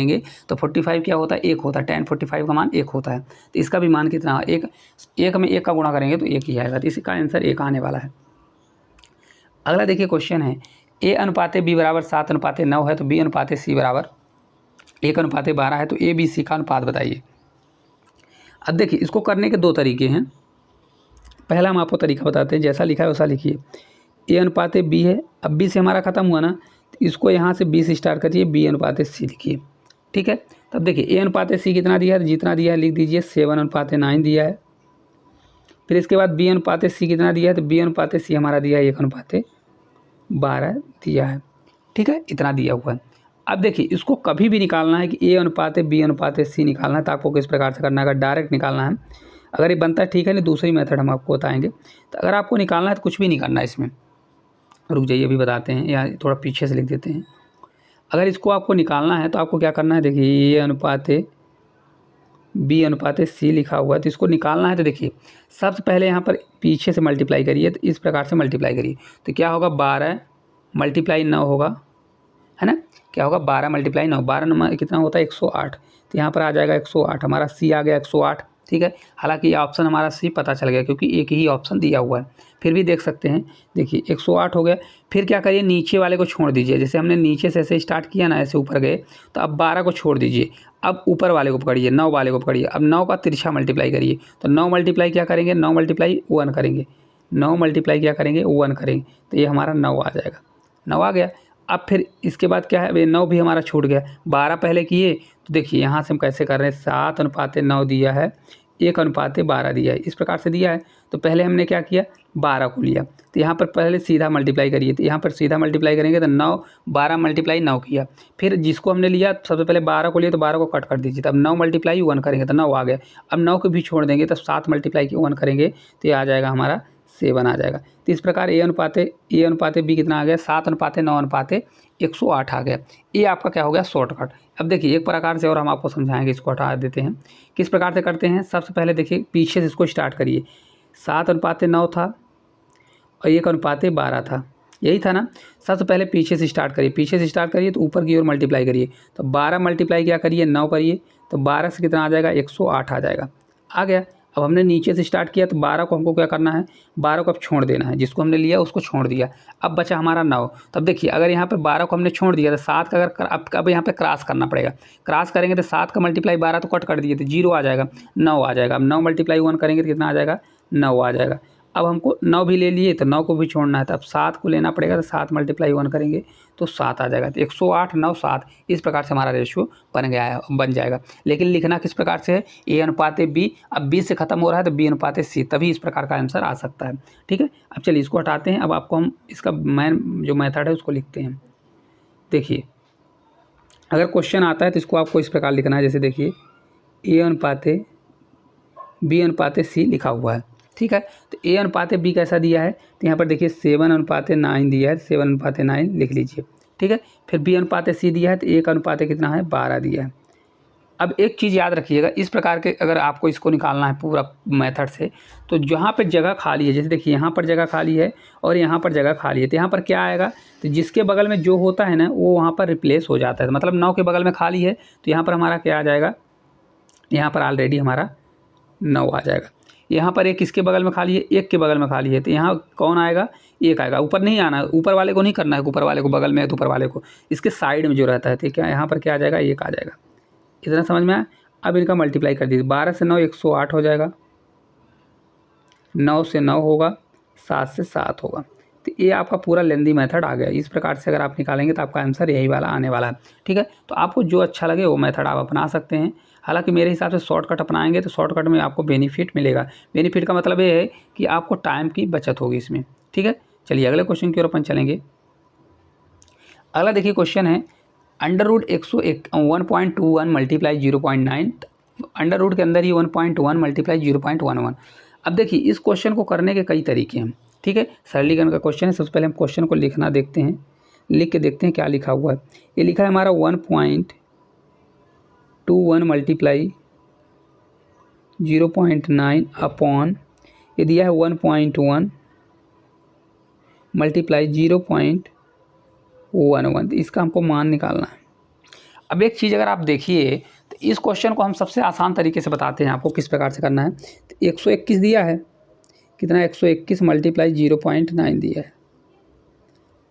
तो 45 क्या होता है एक होता है, टेन 45 का मान एक होता है। तो इसका भी मान कितना, एक एक में एक का गुणा करेंगे तो एक ही आएगा। तो इसका आंसर एक आने वाला है। अगला देखिए क्वेश्चन है ए अनुपाते बी बराबर 7 अनुपाते 9 है, तो बी अनुपाते सी बराबर 1 अनुपाते 12 है, तो ए बी सी का अनुपात बताइए। अब देखिए इसको करने के दो तरीके हैं। पहला हम आपको तरीका बताते हैं, जैसा लिखा है वैसा लिखिए। ए अनुपाते बी है, अब बी से हमारा खत्म हुआ ना, तो इसको यहाँ से बी से स्टार्ट करिए, बी अनुपाते सी लिखिए। ठीक है, तब देखिए ए अनुपाते सी कितना दिया है, जितना दिया है लिख दीजिए, 7 अनुपाते 9 दिया है। फिर इसके बाद बी अनुपाते सी कितना दिया है, तो बी अनुपाते सी हमारा दिया है 1 अनुपाते 12 दिया है। ठीक है, इतना दिया हुआ है। अब देखिए इसको कभी भी निकालना है कि ए अनुपाते बी अनुपाते सी निकालना है, तो आपको किस प्रकार से करना है। अगर डायरेक्ट निकालना है, अगर ये बनता है ठीक है, नहीं दूसरी मेथड हम आपको बताएंगे। तो अगर आपको निकालना है तो कुछ भी नहीं करना है इसमें, रुक जाइए अभी बताते हैं, या थोड़ा पीछे से लिख देते हैं। अगर इसको आपको निकालना है तो आपको क्या करना है, देखिए ए अनुपाते बी अनुपाते सी लिखा हुआ है, तो इसको निकालना है। तो देखिए सबसे पहले यहाँ पर पीछे से मल्टीप्लाई करिए, तो इस प्रकार से मल्टीप्लाई करिए, तो क्या होगा 12 मल्टीप्लाई 9 होगा, है ना। क्या होगा 12 मल्टीप्लाई 9, 12 नंबर कितना होता है 108। तो यहाँ पर आ जाएगा 108, हमारा सी आ गया 108। ठीक है, हालांकि ये ऑप्शन हमारा सी पता चल गया क्योंकि एक ही ऑप्शन दिया हुआ है, फिर भी देख सकते हैं। देखिए 108 हो गया। फिर क्या करिए, नीचे वाले को छोड़ दीजिए, जैसे हमने नीचे से ऐसे स्टार्ट किया ना, ऐसे ऊपर गए, तो अब 12 को छोड़ दीजिए, अब ऊपर वाले को पकड़िए, 9 वाले को पकड़िए। अब 9 का तिरछा मल्टीप्लाई करिए, तो 9 मल्टीप्लाई क्या करेंगे, 9 मल्टीप्लाई 1 करेंगे, 9 मल्टीप्लाई क्या करेंगे 1 करेंगे, तो ये हमारा 9 आ जाएगा, 9 आ गया। अब फिर इसके बाद क्या है, 9 भी हमारा छूट गया, 12 पहले किए, तो देखिए यहाँ से हम कैसे कर रहे हैं, 7 अनुपाते 9 दिया है, 1 अनुपाते 12 दिया है, इस प्रकार से दिया है। तो पहले हमने क्या किया, 12 को लिया, तो यहाँ पर पहले सीधा मल्टीप्लाई करिए, तो यहाँ पर सीधा मल्टीप्लाई करेंगे तो 9 12 मल्टीप्लाई 9 किया। फिर जिसको हमने लिया सबसे पहले 12 को लिया, तो 12 को कट कर दीजिए, तब 9 मल्टीप्लाई 1 करेंगे तो 9 आ गया। अब 9 को भी छोड़ देंगे, तब 7 मल्टीप्लाई 1 करेंगे तो ये आ जाएगा हमारा 7 आ जाएगा। तो इस प्रकार ए अनुपाते बी कितना आ गया, 7 अनुपाते 9 अनुपाते 108 आ गया। ये आपका क्या हो गया, शॉर्टकट। अब देखिए एक प्रकार से और हम आपको समझाएंगे, इसको हटा देते हैं। किस प्रकार से करते हैं, सबसे पहले देखिए पीछे से इसको स्टार्ट करिए। 7 अनुपाते 9 था और 1 अनुपाते 12 था, यही था ना। सबसे पहले पीछे से स्टार्ट करिए, पीछे से स्टार्ट करिए तो ऊपर की ओर मल्टीप्लाई करिए, तो 12 मल्टीप्लाई क्या करिए 9 करिए, तो 12 से कितना आ जाएगा 108 आ जाएगा, आ गया। अब हमने नीचे से स्टार्ट किया, तो 12 को हमको क्या करना है, 12 को अब छोड़ देना है, जिसको हमने लिया उसको छोड़ दिया। अब बचा हमारा 9। तब देखिए अगर यहाँ पे 12 को हमने छोड़ दिया तो 7 का अगर अब यहाँ पे क्रॉस करना पड़ेगा, क्रॉस करेंगे तो 7 का मल्टीप्लाई 12 तो कट कर दिए, तो 0 आ जाएगा, 9 आ जाएगा। अब 9 मल्टीप्लाई 1 करेंगे तो कितना आ जाएगा, 9 आ जाएगा। अब हमको 9 भी ले लिए तो 9 को भी छोड़ना है, तो अब 7 को लेना पड़ेगा, तो 7 मल्टीप्लाई 1 करेंगे तो 7 आ जाएगा। तो 108 9 7 इस प्रकार से हमारा रेशियो बन जाएगा। लेकिन लिखना किस प्रकार से है, ए अनुपाते बी, अब बी से खत्म हो रहा है तो बी अनुपाते सी, तभी इस प्रकार का आंसर आ सकता है। ठीक है, अब चलिए इसको हटाते हैं। अब आपको हम इसका मेन जो मेथड है उसको लिखते हैं। देखिए अगर क्वेश्चन आता है तो इसको आपको इस प्रकार लिखना है, जैसे देखिए ए अनुपाते बी अनुपाते सी लिखा हुआ है। ठीक है, तो ए अनुपाते बी कैसा दिया है, तो यहाँ पर देखिए 7 अनुपाते 9 दिया है, 7 अनुपाते 9 लिख लीजिए। ठीक है, फिर बी अनुपाते सी दिया है, तो 1 अनुपाते कितना है 12 दिया है। अब एक चीज़ याद रखिएगा, इस प्रकार के अगर आपको इसको निकालना है पूरा मेथड से, तो जहाँ पर जगह खाली है, जैसे देखिए यहाँ पर जगह खाली है और यहाँ पर जगह खाली है, तो यहाँ पर क्या आएगा, तो जिसके बगल में जो होता है ना वो वहाँ पर रिप्लेस हो जाता है। मतलब 9 के बगल में खाली है तो यहाँ पर हमारा क्या आ जाएगा, यहाँ पर ऑलरेडी हमारा 9 आ जाएगा। यहाँ पर एक किसके बगल में खाली है, 1 के बगल में खाली है, तो यहाँ कौन आएगा, 1 आएगा। ऊपर नहीं आना, ऊपर वाले को नहीं करना है, ऊपर वाले को बगल में है तो ऊपर वाले को, इसके साइड में जो रहता है, ठीक है। यहाँ पर क्या आ जाएगा, 1 आ जाएगा। इतना समझ में आया। अब इनका मल्टीप्लाई कर दीजिए, 12 से 9 108 हो जाएगा, 9 से 9 होगा, 7 से 7 होगा। तो ये आपका पूरा लेंदी मेथड आ गया। इस प्रकार से अगर आप निकालेंगे तो आपका आंसर यही वाला आने वाला है। ठीक है, तो आपको जो अच्छा लगे वो मेथड आप अपना सकते हैं। हालांकि मेरे हिसाब से शॉर्टकट अपनाएंगे तो शॉर्टकट में आपको बेनिफिट मिलेगा। बेनिफिट का मतलब ये है कि आपको टाइम की बचत होगी इसमें, ठीक है। चलिए अगले क्वेश्चन की ओर अपन चलेंगे। अगला देखिए क्वेश्चन है under root 1.21 multiply 0.9, under root के अंदर ही 1.1 मल्टीप्लाई 0.11। अब देखिए इस क्वेश्चन को करने के कई तरीके हैं, ठीक है। सरलीकरण का क्वेश्चन है। सबसे पहले हम क्वेश्चन को लिखना देखते हैं, लिख के देखते हैं क्या लिखा हुआ है। ये लिखा है हमारा 1.21 मल्टीप्लाई 0.9 अपॉन, ये दिया है 1.1 मल्टीप्लाई 0.11। इसका हमको मान निकालना है। अब एक चीज़ अगर आप देखिए तो इस क्वेश्चन को हम सबसे आसान तरीके से बताते हैं आपको किस प्रकार से करना है। तो 121 दिया है, कितना 121 मल्टीप्लाई 0.9 दिया है,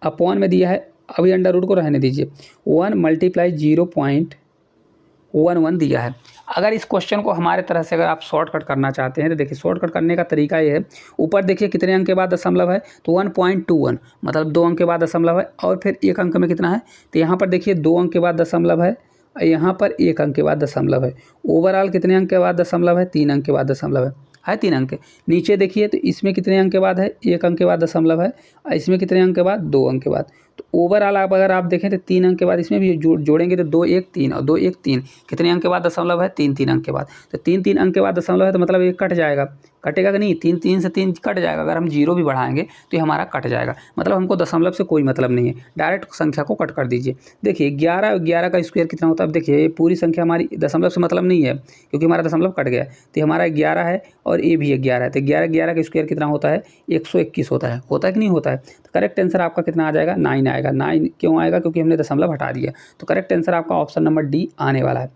अपॉन में दिया है, अभी अंडर रूट को रहने दीजिए, 1 मल्टीप्लाई 0.11 दिया है। अगर इस क्वेश्चन को हमारे तरह से अगर आप शॉर्टकट करना चाहते हैं तो देखिए शॉर्टकट करने का तरीका ये है, ऊपर देखिए कितने अंक के बाद दशमलव है, तो 1.21 मतलब 2 अंक के बाद दशमलव है, और फिर 1 अंक में कितना है, तो यहाँ पर देखिए 2 अंक के बाद दशमलव है, यहाँ पर 1 अंक के बाद दशमलव है। ओवरऑल कितने अंक के बाद दशमलव है, 3 अंक के बाद दशमलव है 3 अंक। नीचे देखिए तो इसमें कितने अंक के बाद है, 1 अंक के बाद दशमलव है, और इसमें कितने अंक के बाद, 2 अंक के बाद। तो ओवरऑल आप अगर आप देखें तो 3 अंक के बाद इसमें भी जोड़ेंगे तो 2 1 3 और 2 1 3, कितने अंक के बाद दशमलव है, 3 3 अंक के बाद। तो 3 3 अंक के बाद दशमलव है तो मतलब ये कट जाएगा, कटेगा कि नहीं, 3 3 से 3 कट जाएगा। अगर हम जीरो भी बढ़ाएंगे तो ये हमारा कट जाएगा, मतलब हमको दशमलव से कोई मतलब नहीं है, डायरेक्ट संख्या को कट कर दीजिए। देखिए 11 का स्क्वायर कितना होता है। अब देखिए ये पूरी संख्या हमारी दशमलव से मतलब नहीं है क्योंकि हमारा दशमलव कट गया, तो हमारा 11 है और ये भी 11 है, तो 11 का स्क्वायर कितना होता है, 121 होता है कि नहीं होता है। तो करेक्ट आंसर आपका कितना आ जाएगा, 9 आएगा। 9 क्यों आएगा, क्योंकि हमने दशमलव हटा दिया। तो करेक्ट आंसर आपका ऑप्शन नंबर डी आने वाला है।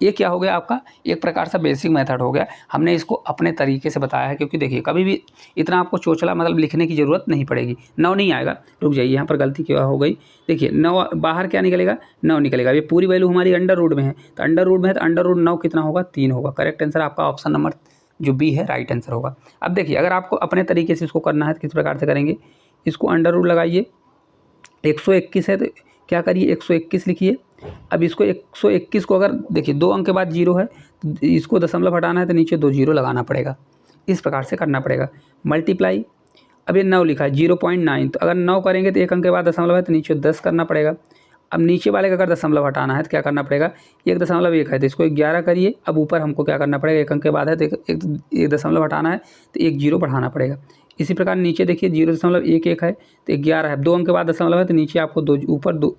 ये क्या हो गया आपका, एक प्रकार से बेसिक मेथड हो गया। हमने इसको अपने तरीके से बताया है, क्योंकि देखिए कभी भी इतना आपको चोचला मतलब लिखने की ज़रूरत नहीं पड़ेगी। 9 नहीं आएगा, रुक जाइए यहाँ पर गलती क्या हो गई। देखिए 9 बाहर क्या निकलेगा, 9 निकलेगा। ये पूरी वैल्यू हमारी अंडर रूट में है, तो अंडर रूट में है तो अंडर रूट 9 कितना होगा, 3 होगा। करेक्ट आंसर आपका ऑप्शन नंबर जो बी है राइट आंसर होगा। अब देखिए अगर आपको अपने तरीके से इसको करना है तो किस प्रकार से करेंगे, इसको अंडर रूट लगाइए, 121 है तो क्या करिए 121 लिखिए। अब इसको 121 को अगर देखिए 2 अंक के बाद 0 है तो इसको दशमलव हटाना है तो नीचे 2 0 लगाना पड़ेगा, इस प्रकार से करना पड़ेगा। मल्टीप्लाई, अब ये 9 लिखा है 0.9, तो अगर 9 करेंगे तो 1 अंक के बाद दशमलव है तो नीचे 10 करना पड़ेगा। अब नीचे वाले का अगर दशमलव हटाना है तो क्या करना पड़ेगा, 1.1 है तो इसको 11 करिए। अब ऊपर हमको क्या करना पड़ेगा, 1 अंक के बाद है तो एक दशमलव हटाना है तो 1 0 बढ़ाना पड़ेगा। इसी प्रकार नीचे देखिए 0.11 है तो 11 है, 2 अंक के बाद दशमलव है तो नीचे आपको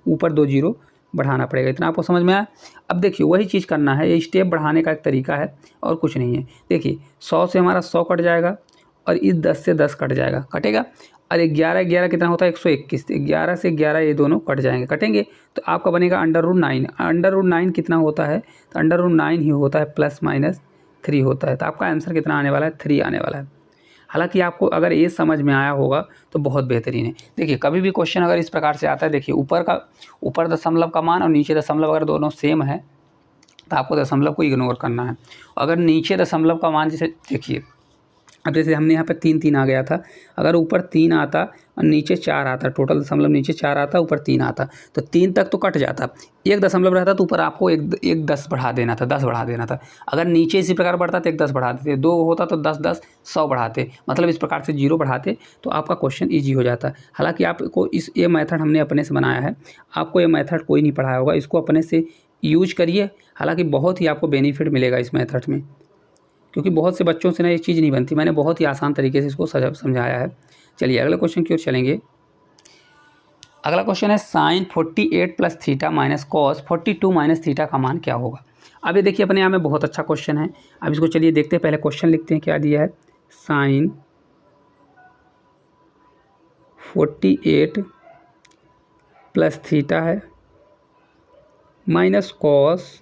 ऊपर 2 0 बढ़ाना पड़ेगा। इतना आपको समझ में आया। अब देखिए वही चीज़ करना है, ये स्टेप बढ़ाने का एक तरीका है और कुछ नहीं है। देखिए 100 से हमारा 100 कट जाएगा और इस 10 से 10 कट जाएगा, कटेगा। और 11 कितना होता है 121, 11 से 11 ये दोनों कट जाएंगे, कटेंगे तो आपका बनेगा अंडर रूट 9। अंडर रूट 9 कितना होता है, तो अंडर रूट 9 ही होता है, +-3 होता है। तो आपका आंसर कितना आने वाला है, 3 आने वाला है। हालांकि आपको अगर ये समझ में आया होगा तो बहुत बेहतरीन है। देखिए कभी भी क्वेश्चन अगर इस प्रकार से आता है, देखिए ऊपर दशमलव का मान और नीचे दशमलव अगर दोनों सेम है तो आपको दशमलव को इग्नोर करना है। अगर नीचे दशमलव का मान जैसे देखिए, अब जैसे हमने यहाँ पर 3 3 आ गया था, अगर ऊपर 3 आता और नीचे 4 आता, टोटल दशमलव नीचे 4 आता ऊपर 3 आता, तो 3 तक तो कट जाता। 1 दशमलव रहता तो ऊपर आपको एक 10 बढ़ा देना था, 10 बढ़ा देना था। अगर नीचे इसी प्रकार बढ़ता तो 1 10 बढ़ा देते, 2 होता तो 10 10 100 बढ़ाते, मतलब इस प्रकार से 0 बढ़ाते तो आपका क्वेश्चन ईजी हो जाता। हालाँकि आपको ये मेथड हमने अपने से बनाया है, आपको ये मेथड कोई नहीं पढ़ाया होगा, इसको अपने से यूज करिए। हालाँकि बहुत ही आपको बेनिफिट मिलेगा इस मेथड में, क्योंकि बहुत से बच्चों से ना ये चीज़ नहीं बनती। मैंने बहुत ही आसान तरीके से इसको समझाया है। चलिए अगले क्वेश्चन की ओर चलेंगे। अगला क्वेश्चन है sine 48 + theta minus cos 42 minus theta का मान क्या होगा। अब ये देखिए अपने आप में बहुत अच्छा क्वेश्चन है। अब इसको चलिए देखते हैं, पहले क्वेश्चन लिखते हैं क्या दिया है। साइन 48 + थीटा है माइनस कॉस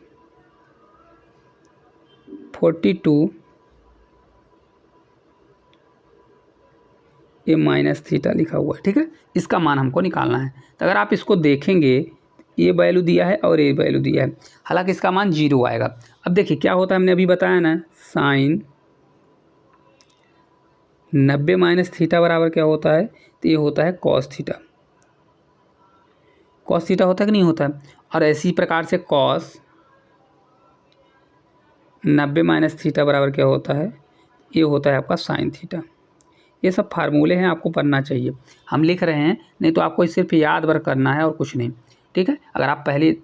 42 ये माइनस थीटा लिखा हुआ है, ठीक है। इसका मान हमको निकालना है। तो अगर आप इसको देखेंगे, ये वैल्यू दिया है और ये वैल्यू दिया है, हालांकि इसका मान 0 आएगा। अब देखिए क्या होता है, हमने अभी बताया ना, साइन 90 माइनस थीटा बराबर क्या होता है, तो ये होता है कॉस थीटा। कॉस थीटा होता है कि नहीं होता है। और इसी प्रकार से कॉस 90 माइनस थीटा बराबर क्या होता है, ये होता है आपका साइन थीटा। ये सब फार्मूले हैं, आपको पढ़ना चाहिए, हम लिख रहे हैं, नहीं तो आपको सिर्फ याद भर करना है और कुछ नहीं, ठीक है। अगर आप पहले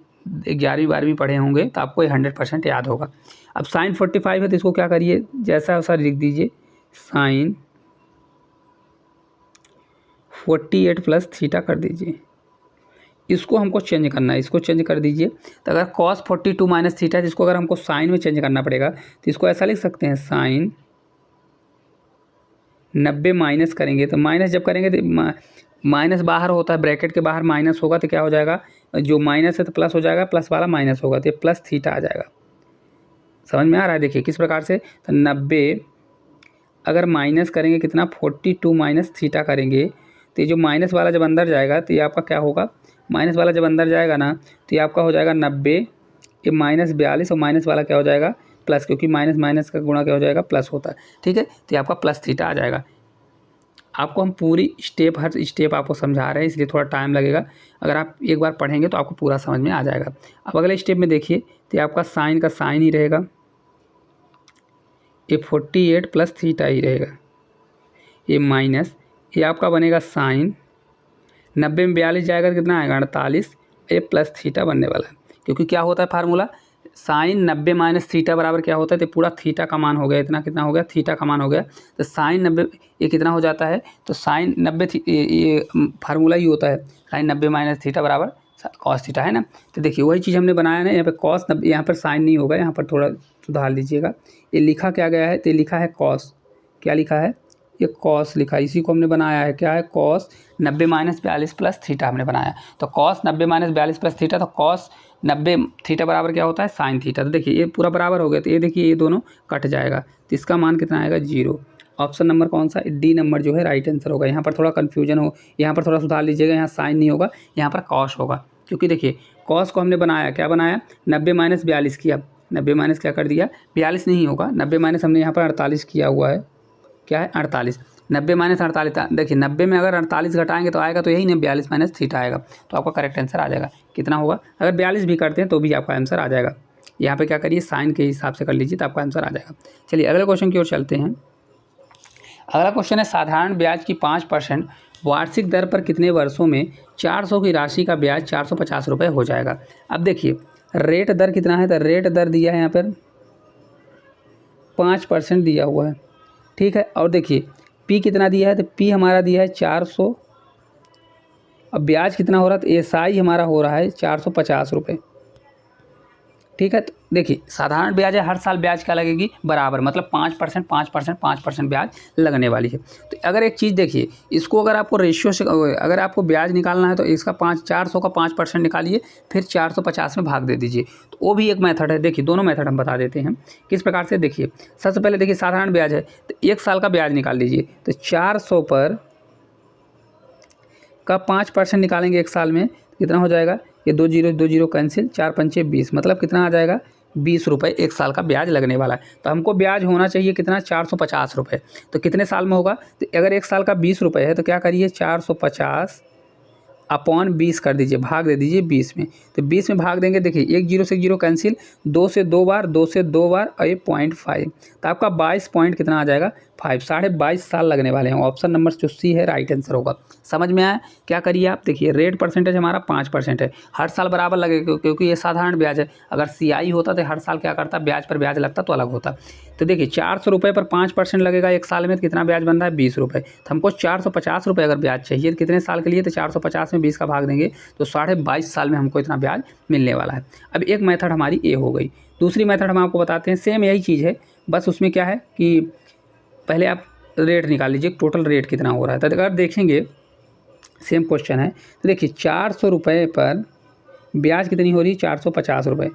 11वीं 12वीं पढ़े होंगे तो आपको ये 100% याद होगा। अब साइन 45 है तो इसको क्या करिए, जैसा वैसा लिख दीजिए, साइन 48 प्लस थीटा कर दीजिए। इसको हमको चेंज करना है, इसको चेंज कर दीजिए। तो अगर कॉस 42 माइनस थीटा है, जिसको अगर हमको साइन में चेंज करना पड़ेगा तो इसको ऐसा लिख सकते हैं, साइन 90 माइनस करेंगे, तो माइनस जब करेंगे तो माइनस बाहर होता है, ब्रैकेट के बाहर माइनस होगा तो क्या हो जाएगा, जो माइनस है तो प्लस हो जाएगा, प्लस वाला माइनस होगा तो ये प्लस थीटा आ जाएगा। समझ में आ रहा है? देखिए किस प्रकार से, तो 90 अगर माइनस करेंगे कितना, 42 माइनस थीटा करेंगे, तो ये जो माइनस वाला जब अंदर जाएगा तो ये आपका क्या होगा, माइनस वाला जब अंदर जाएगा ना तो ये आपका हो जाएगा 90, ये माइनस 42 और माइनस वाला क्या हो जाएगा प्लस, क्योंकि माइनस माइनस का गुणा क्या हो जाएगा प्लस होता है, ठीक है। तो ये आपका प्लस थीटा आ जाएगा। आपको हम पूरी स्टेप, हर स्टेप आपको समझा रहे हैं, इसलिए थोड़ा टाइम लगेगा। अगर आप एक बार पढ़ेंगे तो आपको पूरा समझ में आ जाएगा। अब अगले स्टेप में देखिए, तो ये आपका साइन का साइन ही रहेगा, ये 48 प्लस थीटा ही रहेगा, ये माइनस, ये आपका बनेगा साइन 90 में 42 जाएगा तो कितना आएगा 48, ये प्लस थीटा बनने वाला है। क्योंकि क्या होता है फार्मूला, साइन 90 माइनस थीटा बराबर क्या होता है, तो पूरा थीटा का मान हो गया, इतना कितना हो गया, थीटा का मान हो गया। तो साइन 90 ये कितना हो जाता है, तो साइन 90 ये फार्मूला ही होता है, साइन 90 माइनस थीटा बराबर कॉस थीटा, है ना। तो देखिए वही चीज़ हमने बनाया ना, यहाँ पे कॉस 90, यहाँ पर साइन नहीं होगा, यहाँ पर थोड़ा सुधार लीजिएगा। ये लिखा क्या गया है, तो ये लिखा है कॉस, क्या लिखा है, ये कॉस लिखा है, इसी को हमने बनाया है, क्या है, कॉस 90 माइनस 42 प्लस थीटा हमने बनाया। तो कॉस 90 माइनस 42 प्लस थीटा, तो कॉस 90 थीटा बराबर क्या होता है, साइन थीटा। तो देखिए ये पूरा बराबर हो गया, तो ये देखिए ये दोनों कट जाएगा, तो इसका मान कितना आएगा, 0। ऑप्शन नंबर कौन सा, डी नंबर जो है राइट आंसर होगा। यहाँ पर थोड़ा कन्फ्यूजन हो, यहाँ पर थोड़ा सुधार लीजिएगा, यहाँ साइन नहीं होगा, यहाँ पर कॉस होगा। क्योंकि देखिए कॉस को हमने बनाया, क्या बनाया, 90 माइनस 42 किया, 90 माइनस क्या कर दिया, 42 नहीं होगा, 90 माइनस हमने यहाँ पर 48 किया हुआ है, क्या है 48, 90 माइनस 48, देखिए 90 में अगर 48 घटाएंगे तो आएगा तो यही ना, 42 माइनस थीटा आएगा, तो आपका करेक्ट आंसर आ जाएगा। कितना होगा, अगर 42 भी करते हैं तो भी आपका आंसर आ जाएगा। यहाँ पे क्या करिए, साइन के हिसाब से कर लीजिए तो आपका आंसर आ जाएगा। चलिए अगले क्वेश्चन की ओर चलते हैं। अगला क्वेश्चन है, साधारण ब्याज की 5% वार्षिक दर पर कितने वर्षों में 400 की राशि का ब्याज 450 रुपये हो जाएगा। अब देखिए रेट दर कितना है, तो रेट दर दिया है यहाँ पर 5% दिया हुआ है, ठीक है। और देखिए पी कितना दिया है, तो पी हमारा दिया है 400, अब ब्याज कितना हो रहा है, तो एसआई हमारा हो रहा है 450 रुपये, ठीक है। तो देखिए साधारण ब्याज है, हर साल ब्याज क्या लगेगी, बराबर, मतलब 5% 5% 5% ब्याज लगने वाली है। तो अगर एक चीज़ देखिए, इसको अगर आपको रेशियो से, अगर आपको ब्याज निकालना है तो इसका 400 का 5% निकालिए, फिर 450 में भाग दे दीजिए, तो वो भी एक मेथड है। देखिए दोनों मेथड हम बता देते हैं किस प्रकार से। देखिए सबसे पहले देखिए साधारण ब्याज है, तो 1 साल का ब्याज निकाल लीजिए, तो 400 पर का 5% निकालेंगे 1 साल में, कितना हो जाएगा, ये 2 जीरो कैंसिल, 4 पंचे 20, मतलब कितना आ जाएगा, 20 रुपये 1 साल का ब्याज लगने वाला है। तो हमको ब्याज होना चाहिए कितना, 450 रुपये। तो कितने साल में होगा, तो अगर 1 साल का 20 रुपये है तो क्या करिए, 450 अपॉन 20 कर दीजिए, भाग दे दीजिए 20 में। तो 20 में भाग देंगे, देखिए 1 जीरो से 1 जीरो कैंसिल, 2 से 2 बार, 2 से 2 बार और ये 0.5, तो आपका 22 पॉइंट कितना आ जाएगा, 5, 22.5 साल लगने वाले हैं। ऑप्शन नंबर जो सी है राइट आंसर होगा। समझ में आया, क्या करिए आप, देखिए रेट परसेंटेज हमारा 5% है, हर साल बराबर लगेगा क्योंकि ये साधारण ब्याज है। अगर सीआई होता तो हर साल क्या करता, ब्याज पर ब्याज लगता तो अलग होता। तो देखिए 400 रुपये पर 5% लगेगा 1 साल में, तो कितना ब्याज बन रहा है, 20 रुपये। तो हमको 450 रुपये अगर ब्याज चाहिए तो कितने साल के लिए, तो 450 में 20 का भाग देंगे तो 22.5 साल में हमको इतना ब्याज मिलने वाला है। अब एक मेथड हमारी ए हो गई। दूसरी मेथड हम आपको बताते हैं, सेम यही चीज़ है, बस उसमें क्या है कि पहले आप रेट निकाल लीजिए, टोटल रेट कितना हो रहा है। तो अगर देखेंगे सेम क्वेश्चन है, तो देखिए 400 रुपये पर ब्याज कितनी हो रही है, 450 रुपये,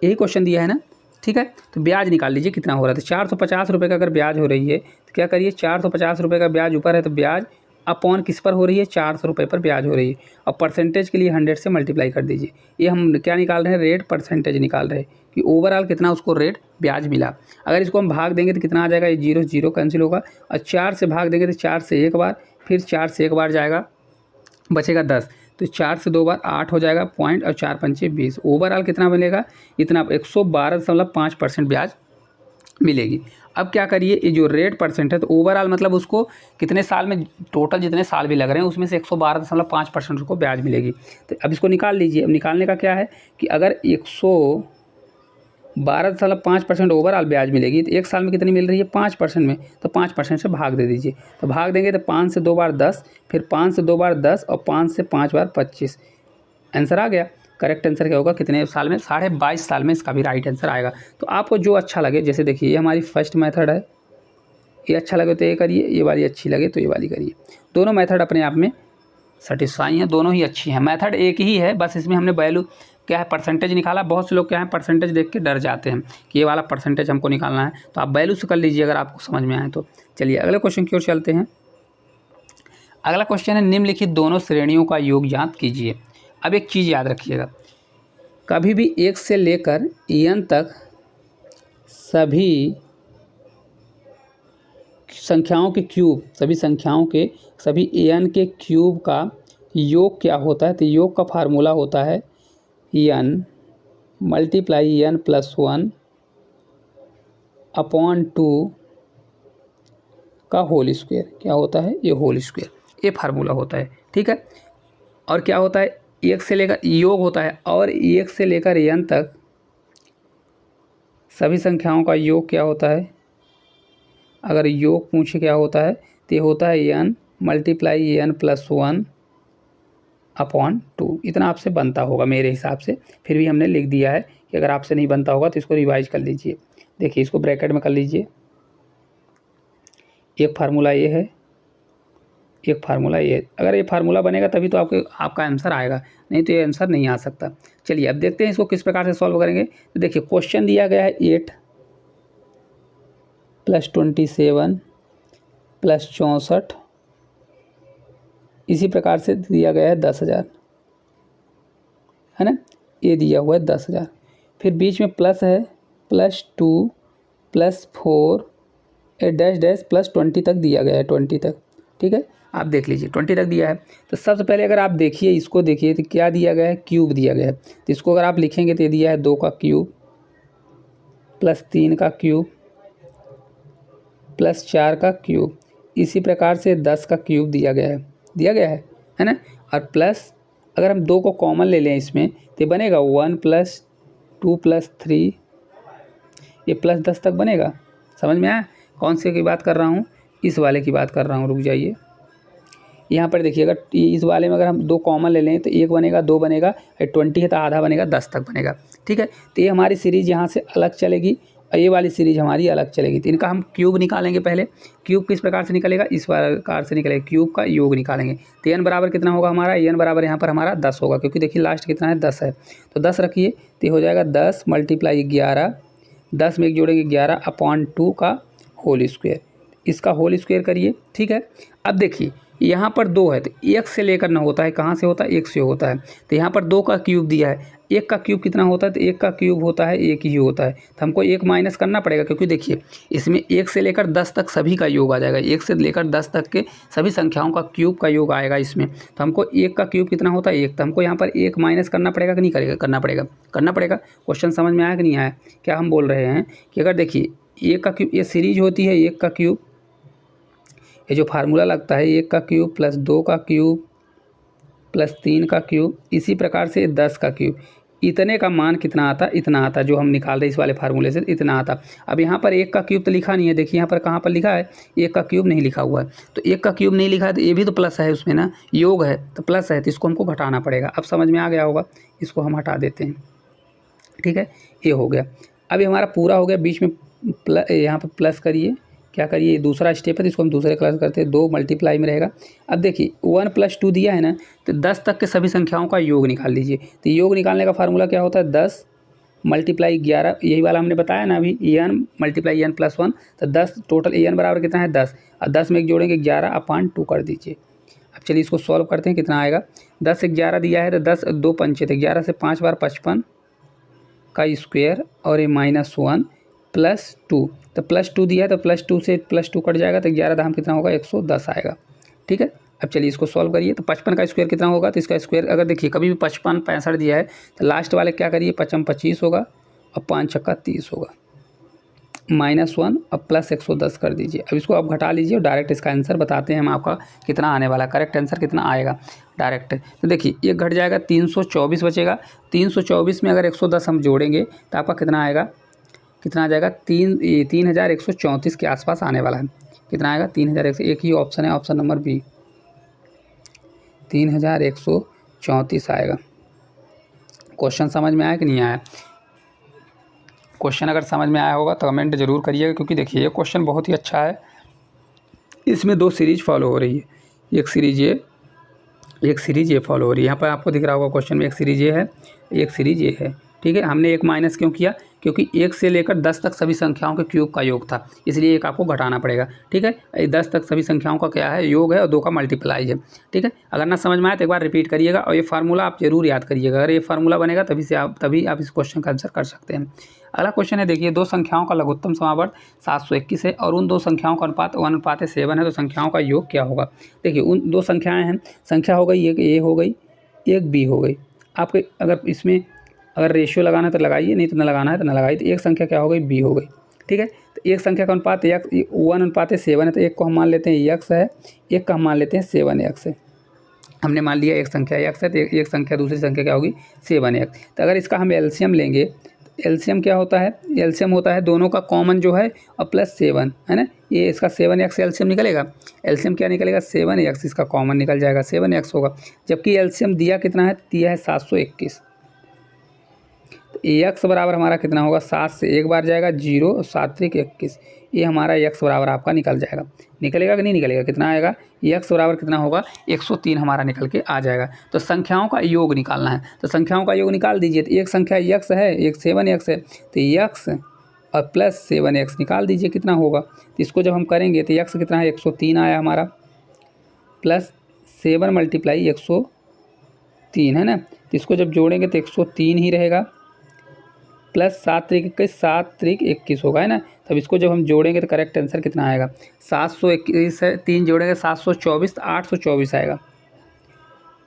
यही क्वेश्चन दिया है ना, ठीक है। तो ब्याज निकाल लीजिए कितना हो रहा है, तो 450 रुपये का अगर ब्याज हो रही है तो क्या करिए, 450 रुपये का ब्याज ऊपर है तो ब्याज अपॉन किस पर हो रही है, 400 रुपये पर ब्याज हो रही है, और परसेंटेज के लिए 100 से मल्टीप्लाई कर दीजिए। ये हम क्या निकाल रहे हैं, रेट परसेंटेज निकाल रहे हैं कि ओवरऑल कितना उसको रेट ब्याज मिला। अगर इसको हम भाग देंगे तो कितना आ जाएगा, ये 0 0 कैंसिल होगा, और 4 से भाग देंगे तो 4 से 1 बार, फिर 4 से 1 बार जाएगा, बचेगा 10, तो 4 से 2 बार 8 हो जाएगा पॉइंट, और 4 पंचे 20, ओवरऑल कितना बनेगा, इतना 112.5% ब्याज मिलेगी। अब क्या करिए, ये जो रेट परसेंट है तो ओवरऑल मतलब उसको कितने साल में, टोटल जितने साल भी लग रहे हैं उसमें से 112.5% उसको ब्याज मिलेगी। तो अब इसको निकाल लीजिए। अब निकालने का क्या है कि अगर 112.5% ओवरऑल ब्याज मिलेगी तो एक साल में कितनी मिल रही है 5% में, तो 5% से भाग दे दीजिए। तो भाग देंगे तो 5 से 2 बार 10, फिर 5 से 2 बार 10 और 5 से 5 बार 25। आंसर आ गया। करेक्ट आंसर क्या होगा, कितने साल में, 22.5 साल में इसका भी राइट आंसर आएगा। तो आपको जो अच्छा लगे, जैसे देखिए ये हमारी फर्स्ट मेथड है, ये अच्छा लगे तो ये करिए, ये वाली अच्छी लगे तो ये वाली करिए। दोनों मेथड अपने आप में सेटिस्फाई हैं, दोनों ही अच्छी हैं। मेथड एक ही है, बस इसमें हमने वैल्यू क्या है परसेंटेज निकाला। बहुत से लोग क्या है परसेंटेज देख के डर जाते हैं कि ये वाला परसेंटेज हमको निकालना है, तो आप वैल्यू से कर लीजिए अगर आपको समझ में आए तो। चलिए अगले क्वेश्चन की ओर चलते हैं। अगला क्वेश्चन है, निम्नलिखित दोनों श्रेणियों का योग ज्ञात कीजिए। अब एक चीज़ याद रखिएगा, कभी भी 1 से लेकर n तक सभी संख्याओं के क्यूब, सभी n के क्यूब का योग क्या होता है, तो योग का फार्मूला होता है n multiply n plus 1 upon 2 का होल स्क्वायर। क्या होता है, ये होल स्क्वायर, ये फार्मूला होता है। ठीक है, और क्या होता है, 1 से लेकर योग होता है, और 1 से लेकर n तक सभी संख्याओं का योग क्या होता है। अगर योग पूछे क्या होता है तो ये होता है n multiply n plus 1 upon 2। इतना आपसे बनता होगा मेरे हिसाब से, फिर भी हमने लिख दिया है कि अगर आपसे नहीं बनता होगा तो इसको रिवाइज कर लीजिए। देखिए इसको ब्रैकेट में कर लीजिए, एक फार्मूला ये है, एक फार्मूला ये है। अगर ये फार्मूला बनेगा तभी तो आपका आंसर आएगा, नहीं तो ये आंसर नहीं आ सकता। चलिए अब देखते हैं इसको किस प्रकार से सॉल्व करेंगे। तो देखिए क्वेश्चन दिया गया है 8 प्लस 27 प्लस 64, इसी प्रकार से दिया गया है 10,000, है ना, ये दिया हुआ है 10,000। फिर बीच में प्लस है प्लस 2 प्लस 4 ए डैश डैश प्लस 20 तक दिया गया है, 20 तक। ठीक है, आप देख लीजिए 20 तक दिया है। तो सबसे पहले अगर आप देखिए, इसको देखिए तो क्या दिया गया है, क्यूब दिया गया है। तो इसको अगर आप लिखेंगे तो ये दिया है 2 का क्यूब प्लस 3 का क्यूब प्लस 4 का क्यूब, इसी प्रकार से 10 का क्यूब दिया गया है ना। और प्लस अगर हम 2 को कॉमन ले लें इसमें तो बनेगा 1 प्लस 2 प्लस 3, ये प्लस 10 तक बनेगा। समझ में आया कौन से की बात कर रहा हूँ, इस वाले की बात कर रहा हूँ। रुक जाइए, यहाँ पर देखिए अगर इस वाले में अगर हम 2 कॉमन ले लें तो 1 बनेगा, 2 बनेगा, 20 है तो आधा बनेगा, 10 तक बनेगा। ठीक है, तो ये हमारी सीरीज़ यहाँ से अलग चलेगी और ये वाली सीरीज हमारी अलग चलेगी। तो इनका हम क्यूब निकालेंगे पहले। क्यूब किस प्रकार से निकलेगा, इस प्रकार से निकलेगा, क्यूब का योग निकालेंगे। तो n बराबर कितना होगा हमारा, n बराबर यहाँ पर हमारा 10 होगा, क्योंकि देखिए लास्ट कितना है 10 है। तो 10 रखिए तो ये हो जाएगा 10 मल्टीप्लाई 11, 10 में एक जोड़ेंगे 11 अपॉन 2 का होल स्क्वायर, इसका होल स्क्वायर करिए। ठीक है, अब देखिए यहाँ पर 2 है तो 1 से लेकर ना होता है, कहाँ से होता है, 1 से होता है। तो यहाँ पर 2 का क्यूब दिया है, 1 का क्यूब कितना होता है, तो 1 का क्यूब होता है 1 ही होता है। तो हमको 1 माइनस करना पड़ेगा, क्योंकि देखिए इसमें 1 से लेकर 10 तक सभी का योग आ जाएगा, 1 से लेकर 10 तक के सभी संख्याओं का क्यूब का योग आएगा इसमें। तो हमको 1 का क्यूब कितना होता है 1, तो हमको यहाँ पर 1 माइनस करना पड़ेगा कि नहीं करेगा, करना पड़ेगा। क्वेश्चन समझ में आया कि नहीं आया, क्या हम बोल रहे हैं कि अगर देखिए 1 का क्यूब, ये सीरीज होती है 1 का क्यूब, ये जो फार्मूला लगता है 1 का क्यूब प्लस 2 का क्यूब प्लस 3 का क्यूब, इसी प्रकार से 10 का क्यूब, इतने का मान कितना आता, इतना आता, जो हम निकाल रहे इस वाले फार्मूले से इतना आता। अब यहाँ पर 1 का क्यूब तो लिखा नहीं है, देखिए यहाँ पर कहाँ पर लिखा है, 1 का क्यूब नहीं लिखा हुआ है। तो 1 का क्यूब नहीं लिखा है तो ये भी तो प्लस है उसमें ना, योग है तो प्लस है, तो इसको हमको घटाना पड़ेगा। अब समझ में आ गया होगा, इसको हम हटा देते हैं। ठीक है, ये हो गया। अब ये हमारा पूरा हो गया, बीच में यहाँ पर प्लस करिए, क्या करिए, दूसरा स्टेप है तो इसको हम दूसरे क्लास करते हैं, 2 मल्टीप्लाई में रहेगा। अब देखिए 1 प्लस 2 दिया है ना, तो 10 तक के सभी संख्याओं का योग निकाल लीजिए। तो योग निकालने का फार्मूला क्या होता है, 10 मल्टीप्लाई 11, यही वाला हमने बताया ना अभी, n मल्टीप्लाई n प्लस 1, तो 10 टोटल n बराबर कितना है 10, और 10 में एक जोड़ेंगे 11 अपॉन 2 कर दीजिए। अब चलिए इसको सॉल्व करते हैं, कितना आएगा, 10 से 11 दिया है तो 10 2 पंचे थे, 11 से 5 बार 55 का स्क्वायर और ये -1 प्लस 2, तो प्लस 2 दिया है तो प्लस 2 से प्लस 2 कट जाएगा, तो 11 दाम कितना होगा 110 आएगा। ठीक है, अब चलिए इसको सॉल्व करिए। तो 55 का स्क्वायर कितना होगा, तो इसका स्क्वायर अगर देखिए कभी भी 55 65 दिया है तो लास्ट वाले क्या करिए 55 25 होगा और 5 छक्का 30 होगा, -1 अब +110 कर दीजिए। अब इसको आप घटा लीजिए और डायरेक्ट इसका आंसर बताते हैं हम आपका कितना आने वाला है, करेक्ट आंसर कितना आएगा डायरेक्ट। तो देखिए ये घट जाएगा, 324 बचेगा। 324 में अगर 110 हम जोड़ेंगे तो आपका कितना आएगा, कितना आ जाएगा, 3134 के आसपास आने वाला है। कितना आएगा, 3100। एक ही ऑप्शन है, ऑप्शन नंबर बी, 3134 आएगा। क्वेश्चन समझ में आया कि नहीं आया? क्वेश्चन अगर समझ में आया होगा तो कमेंट जरूर करिएगा, क्योंकि देखिए ये क्वेश्चन बहुत ही अच्छा है। इसमें 2 सीरीज फॉलो हो रही है, एक सीरीज ये फॉलो हो रही है। यहाँ पर आपको दिख रहा होगा क्वेश्चन में एक सीरीज ये है, एक सीरीज ये है। ठीक है, हमने एक माइनस क्यों किया, क्योंकि 1 से लेकर 10 तक सभी संख्याओं के क्यूब का योग था, इसलिए एक आपको घटाना पड़ेगा। ठीक है, 10 तक सभी संख्याओं का क्या है, योग है, और 2 का मल्टीप्लाई है। ठीक है, अगर ना समझ में आए तो एक बार रिपीट करिएगा और ये फार्मूला आप जरूर याद करिएगा। अगर ये फार्मूला बनेगा तभी आप इस क्वेश्चन का आंसर कर सकते हैं। अगला क्वेश्चन है, देखिए 2 संख्याओं का लघुत्तम समावर्त 721 है और उन 2 संख्याओं का अनुपात 1:7 है, तो संख्याओं का योग क्या होगा। देखिए उन 2 संख्याएँ हैं, संख्या हो गई एक ए हो गई, एक बी हो गई। आपके अगर इसमें अगर रेशियो लगाना है तो लगाइए, नहीं तो न लगाना है तो न लगाइए। तो एक संख्या क्या हो गई, बी हो गई। ठीक है, तो एक संख्या का अनुपात 1:7 है, तो एक को हम मान लेते हैं x है, एक का हम मान लेते हैं 7x है। हमने मान लिया एक संख्या x है, तो एक संख्या दूसरी संख्या क्या होगी, 7x। तो अगर इसका हम एलसीएम लेंगे, एलसीएम क्या होता है, एलसीएम होता है दोनों का कॉमन जो है और +7 है ना, ये इसका 7x एलसीएम निकलेगा। एलसीएम क्या निकलेगा, 7x, इसका कॉमन निकल जाएगा, 7x होगा। जबकि एलसीएम दिया कितना है, दिया है 721। तो x बराबर हमारा कितना होगा, 7 से एक बार जाएगा 0 और 7 × 21, ये हमारा x बराबर आपका निकल जाएगा। निकलेगा कि नहीं निकलेगा, कितना आएगा, x बराबर कितना होगा, 103 हमारा निकल के आ जाएगा। तो संख्याओं का योग निकालना है, तो संख्याओं का योग निकाल दीजिए। तो एक संख्या x है, एक 7x है, तो x और +7x निकाल दीजिए कितना होगा। तो इसको जब हम करेंगे तो x कितना है, 103 आया हमारा, +7 × 103 है ना। तो इसको जब जोड़ेंगे तो 103 ही रहेगा, +7 × 21, 7 × 21 होगा है ना। तब इसको जब हम जोड़ेंगे तो करेक्ट आंसर कितना आएगा, 721 है, 3 जोड़ेंगे 724, तो 824 आएगा।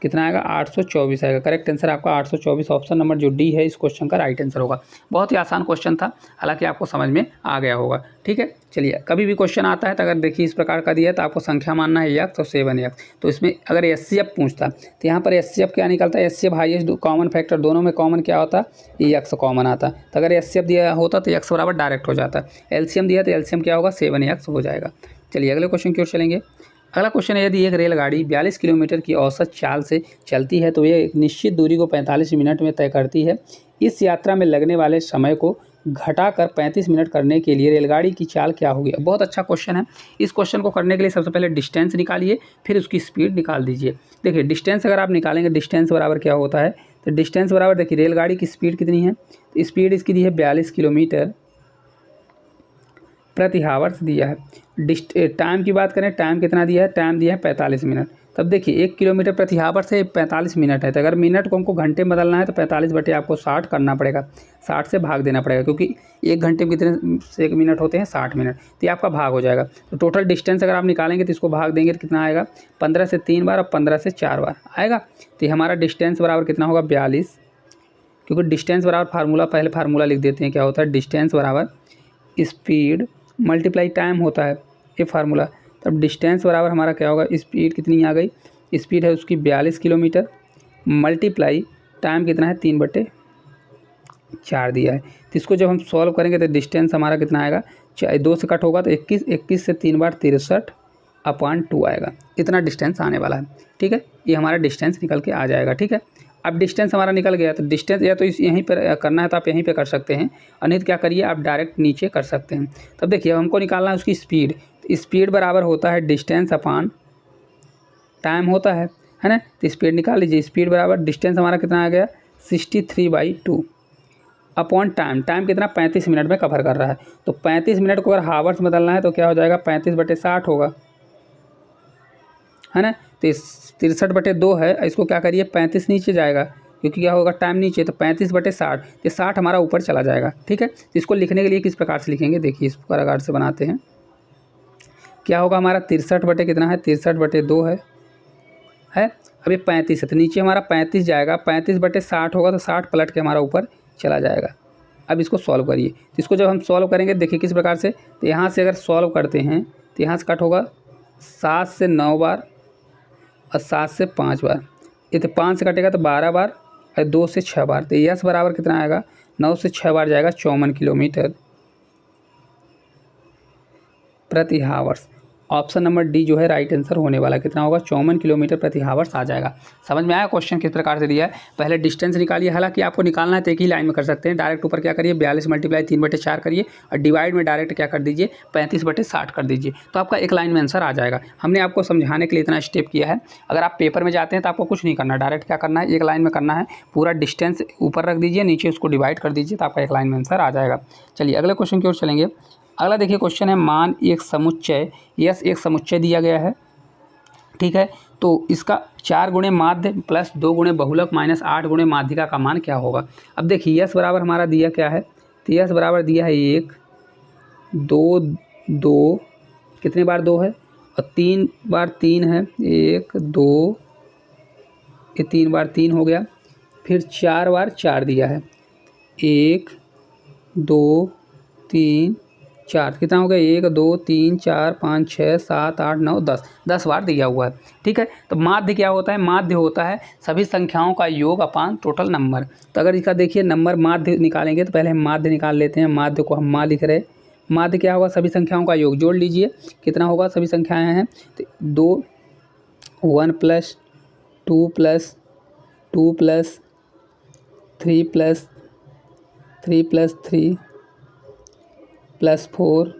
कितना आएगा, 824 आएगा। करेक्ट आंसर आपका 824, ऑप्शन नंबर जो डी है इस क्वेश्चन का राइट आंसर होगा। बहुत ही आसान क्वेश्चन था, हालांकि आपको समझ में आ गया होगा। ठीक है, चलिए कभी भी क्वेश्चन आता है तो अगर देखिए इस प्रकार का दिया है तो आपको संख्या मानना है x और 7x। तो इसमें अगर एचसीएफ पूछता तो यहाँ पर एचसीएफ क्या निकलता है, एचसीएफ हाईएस्ट कॉमन फैक्टर, दोनों में कॉमन क्या होता है, x कॉमन आता। तो अगर एचसीएफ दिया होता तो x बराबर डायरेक्ट हो जाता। एलसीएम दिया तो एलसीएम क्या होगा, 7x हो जाएगा। चलिए अगले क्वेश्चन की ओर चलेंगे। अगला क्वेश्चन है, यदि एक रेलगाड़ी 42 किलोमीटर की औसत चाल से चलती है तो यह एक निश्चित दूरी को 45 मिनट में तय करती है। इस यात्रा में लगने वाले समय को घटाकर 35 मिनट करने के लिए रेलगाड़ी की चाल क्या होगी। बहुत अच्छा क्वेश्चन है। इस क्वेश्चन को करने के लिए सबसे पहले डिस्टेंस निकालिए, फिर उसकी स्पीड निकाल दीजिए। देखिए डिस्टेंस अगर आप निकालेंगे, डिस्टेंस बराबर क्या होता है, तो डिस्टेंस बराबर देखिए रेलगाड़ी की स्पीड कितनी है, तो स्पीड इसकी दी है 42 किलोमीटर प्रति हावर्स दिया है। टाइम की बात करें, टाइम कितना दिया है, टाइम दिया है 45 मिनट। तब देखिए 1 किलोमीटर प्रति हावर से 45 मिनट है, तो अगर मिनट को हमको घंटे में बदलना है तो 45 बटे आपको 60 करना पड़ेगा, 60 से भाग देना पड़ेगा, क्योंकि 1 घंटे में कितने से 1 मिनट होते हैं, 60 मिनट। तो ये आपका भाग हो जाएगा। तो टोटल डिस्टेंस अगर आप निकालेंगे तो इसको भाग देंगे तो कितना आएगा, 15 से 3 बार और 15 से 4 बार आएगा। तो हमारा डिस्टेंस बराबर कितना होगा, 42, क्योंकि डिस्टेंस बराबर फार्मूला, पहले फार्मूला लिख देते हैं, क्या होता है, डिस्टेंस बराबर स्पीड मल्टीप्लाई टाइम होता है, ये फार्मूला। तब डिस्टेंस बराबर हमारा क्या होगा, स्पीड कितनी आ गई, स्पीड है उसकी 42 किलोमीटर मल्टीप्लाई टाइम कितना है, 3/4 दिया है। तो इसको जब हम सॉल्व करेंगे तो डिस्टेंस हमारा कितना आएगा, 2 से कट होगा तो 21, 21 से 3 बार 63/2 आएगा। इतना डिस्टेंस आने वाला है। ठीक है, ये हमारा डिस्टेंस निकल के आ जाएगा। ठीक है, अब डिस्टेंस हमारा निकल गया, तो डिस्टेंस या तो यहीं पर करना है तो आप यहीं पे कर सकते हैं, और नहीं तो क्या करिए आप डायरेक्ट नीचे कर सकते हैं। तब देखिए हमको निकालना है उसकी स्पीड। स्पीड बराबर होता है डिस्टेंस अपॉन टाइम होता है ना। तो स्पीड निकाल लीजिए, स्पीड बराबर डिस्टेंस हमारा कितना आ गया, 63/2 अपॉन टाइम। टाइम कितना, 35 मिनट में कवर कर रहा है। तो 35 मिनट को अगर हावर्स बदलना है तो क्या हो जाएगा, 35/60 होगा, है ना। तो 63/2 है, इसको क्या करिए 35 नीचे जाएगा, क्योंकि क्या होगा, टाइम नीचे, तो 35/60, ये 60 हमारा ऊपर चला जाएगा। ठीक है, तो इसको लिखने के लिए किस प्रकार से लिखेंगे, देखिए इस प्रकार से बनाते हैं। क्या होगा हमारा 63 कितना है, 63/2 है। अब ये 35 है, तो नीचे हमारा 35 जाएगा, 35/60 होगा तो 60 पलट के हमारा ऊपर चला जाएगा। अब इसको सॉल्व करिए। तो इसको जब हम सॉल्व करेंगे देखिए किस प्रकार से, तो यहाँ से अगर सॉल्व करते हैं तो यहाँ से कट होगा 7 से 9 बार और 7 से 5 बार, ये तो 5 से कटेगा तो 12 बार और 2 से 6 बार। तो यस बराबर कितना आएगा, 9 से 6 बार जाएगा 54 किलोमीटर प्रति हावर्स। ऑप्शन नंबर डी जो है राइट आंसर होने वाला, कितना होगा 54 किलोमीटर प्रति हावर्स आ जाएगा। समझ में आया क्वेश्चन किस प्रकार से दिया है। पहले डिस्टेंस निकालिए, हालांकि आपको निकालना है तो एक ही लाइन में कर सकते हैं। डायरेक्ट ऊपर क्या करिए 42 मल्टीप्लाई 3/4 करिए और डिवाइड में डायरेक्ट क्या कर दीजिए 35/60 कर दीजिए, तो आपका एक लाइन में आंसर आ जाएगा। हमने आपको समझाने के लिए इतना स्टेप किया है। अगर आप पेपर में जाते हैं तो आपको कुछ नहीं करना, डायरेक्ट क्या करना है एक लाइन में करना है, पूरा डिस्टेंस ऊपर रख दीजिए, नीचे उसको डिवाइड कर दीजिए, तो आपका एक लाइन में आंसर आ जाएगा। चलिए अगले क्वेश्चन की ओर चलेंगे। अगला देखिए क्वेश्चन है, मान एक समुच्चय, यस एक समुच्चय दिया गया है, ठीक है, तो इसका 4 गुणे माध्य प्लस 2 गुणे बहुलक माइनस 8 गुणे माध्यिका का मान क्या होगा। अब देखिए यस बराबर हमारा दिया क्या है, तो यस बराबर दिया है 1 2 2, कितने बार 2 है और 3 बार 3 है, 1 2, ये 3 बार 3 हो गया, फिर 4 बार 4 दिया है, 1 2 3 4, कितना हो गया 1 2 3 4 5 6 7 8 9 10, 10 बार दिया हुआ है, ठीक है। तो माध्य क्या होता है, माध्य होता है सभी संख्याओं का योग अपान टोटल नंबर। तो अगर इसका देखिए नंबर माध्य निकालेंगे तो पहले हम माध्य निकाल लेते हैं। माध्य को हम माँ लिख रहे हैं, माध्य क्या होगा सभी संख्याओं का योग, जोड़ लीजिए कितना होगा, सभी संख्याएँ हैं तो 2 1 + 2 + 2 + 3 + 3 + 3 +4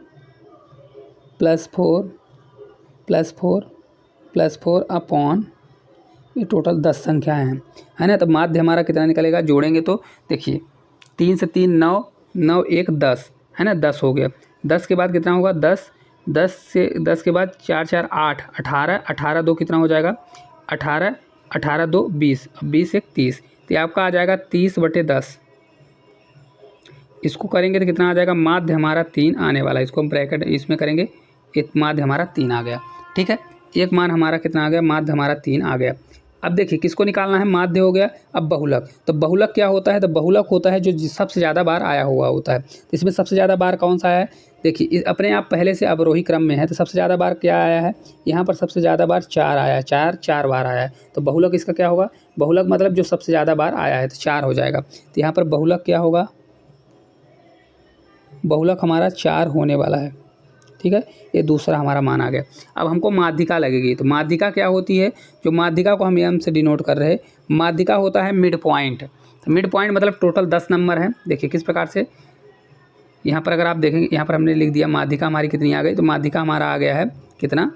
+4 +4 +4 अपॉन, ये टोटल 10 संख्याएँ हैं, है ना। तो माध्य हमारा कितना निकलेगा, जोड़ेंगे तो देखिए 3 से 3 9, 9 1 10, है ना, 10 हो गया। 10 के बाद कितना होगा 10, 10 के बाद 4 4 8 18, 18 2 कितना हो जाएगा 18, 18 2 20, 20 1 30, तो आपका आ जाएगा 30/10। इसको करेंगे तो कितना आ जाएगा, माध्य हमारा 3 आने वाला है, इसको हम ब्रैकेट इसमें करेंगे, एक माध्य हमारा 3 आ गया, ठीक है। एक मान हमारा कितना आ गया, माध्य हमारा 3 आ गया। अब देखिए किसको निकालना है, माध्य हो गया। अब बहुलक, तो बहुलक क्या होता है, तो बहुलक होता है जो सबसे ज़्यादा बार आया हुआ होता है। तो इसमें सबसे ज़्यादा बार कौन सा है, देखिए अपने आप पहले से अवरोही क्रम में है, तो सबसे ज़्यादा बार क्या आया है, यहाँ पर सबसे ज़्यादा बार 4 आया है, 4 बार आया है। तो बहुलक इसका क्या होगा, बहुलक मतलब जो सबसे ज़्यादा बार आया है, तो 4 हो जाएगा। तो यहाँ पर बहुलक क्या होगा, बहुलक हमारा 4 होने वाला है, ठीक है। ये दूसरा हमारा मान आ गया। अब हमको माध्यिका लगेगी, तो माध्यिका क्या होती है, जो माध्यिका को हम एम से डिनोट कर रहे हैं, माध्यिका होता है मिड पॉइंट। तो मिड पॉइंट मतलब टोटल 10 नंबर हैं। देखिए किस प्रकार से, यहाँ पर अगर आप देखेंगे, यहाँ पर हमने लिख दिया माध्यिका हमारी कितनी आ गई, तो माध्यिका हमारा आ गया है कितना,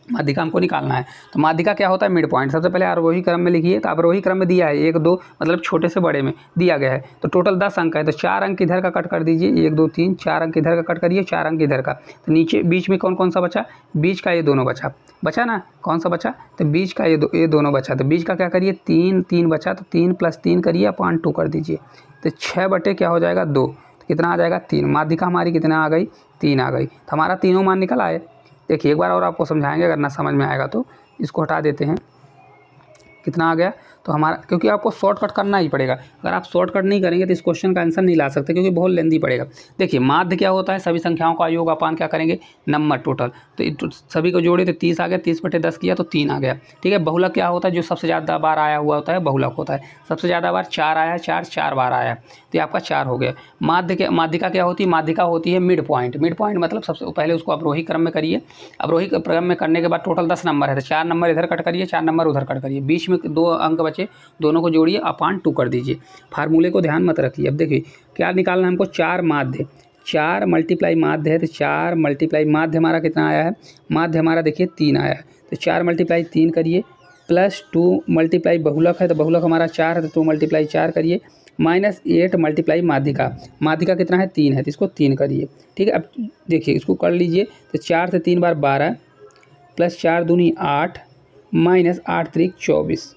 माध्यिका हमको निकालना है। तो माध्यिका क्या होता है, मिड पॉइंट। सबसे पहले अवरोही क्रम में लिखिए, तो अवरोही क्रम में दिया है 1 2, मतलब छोटे से बड़े में दिया गया है। तो टोटल 10 अंक है, तो 4 अंक इधर का कट कर दीजिए, 1 2 3, 4 अंक इधर का कट करिए, 4 अंक इधर का। तो नीचे बीच में कौन कौन सा बचा, बीच का ये दोनों बचा ना, कौन सा बचा, तो बीच का ये दोनों बचा। तो बीच का क्या करिए 3 3 बचा, तो 3 + 3 करिए अपॉन 2 कर दीजिए, तो 6 क्या हो जाएगा 2, तो कितना आ जाएगा 3। माध्यिका हमारी कितना आ गई, 3 आ गई। तो हमारा तीनों मान निकल आए। देखिए एक बार और आपको समझाएंगे, अगर ना समझ में आएगा तो इसको हटा देते हैं। कितना आ गया, तो हमारा, क्योंकि आपको शॉर्टकट करना ही पड़ेगा, अगर आप शॉर्टकट नहीं करेंगे तो इस क्वेश्चन का आंसर नहीं ला सकते, क्योंकि बहुत लेंदी पड़ेगा। देखिए माध्य क्या होता है, सभी संख्याओं का योग अपान क्या करेंगे, नंबर टोटल। तो सभी को जोड़े तो 30 आ गया, 30/10 किया तो 3 आ गया, ठीक है। बहुलक क्या होता है, जो सबसे ज़्यादा बार आया हुआ होता है बहुलक होता है। सबसे ज़्यादा बार 4 आया, 4 बार आया, तो ये आपका 4 हो गया। माध्यिका क्या होती है, माध्यिका होती है मिड पॉइंट। मिड पॉइंट मतलब सबसे पहले उसको अवरोही क्रम में करिए, अवरोही क्रम में करने के बाद टोटल 10 नंबर है, तो 4 नंबर इधर कट करिए, 4 नंबर उधर कट करिए, बीच में 2 अंक बचे, दोनों को जोड़िए अपॉन 2 कर दीजिए। फार्मूले को ध्यान मत रखिए। अब देखिए क्या निकालना है हमको, 4 माध्य, 4 × माध्य है, तो 4 × माध्य हमारा कितना आया है, माध्य हमारा देखिए 3 आया है, तो 4 × 3 करिए, प्लस 2 × बहुलक है, तो बहुलक हमारा 4 है, तो 2 × 4 करिए, -8 × माध्यिका, माध्यिका कितना है 3 है, तो इसको 3 करिए, ठीक है। अब देखिए इसको कर लीजिए, तो 4 से 3 बार 12, प्लस 4 दूनी 8, -8 3 24,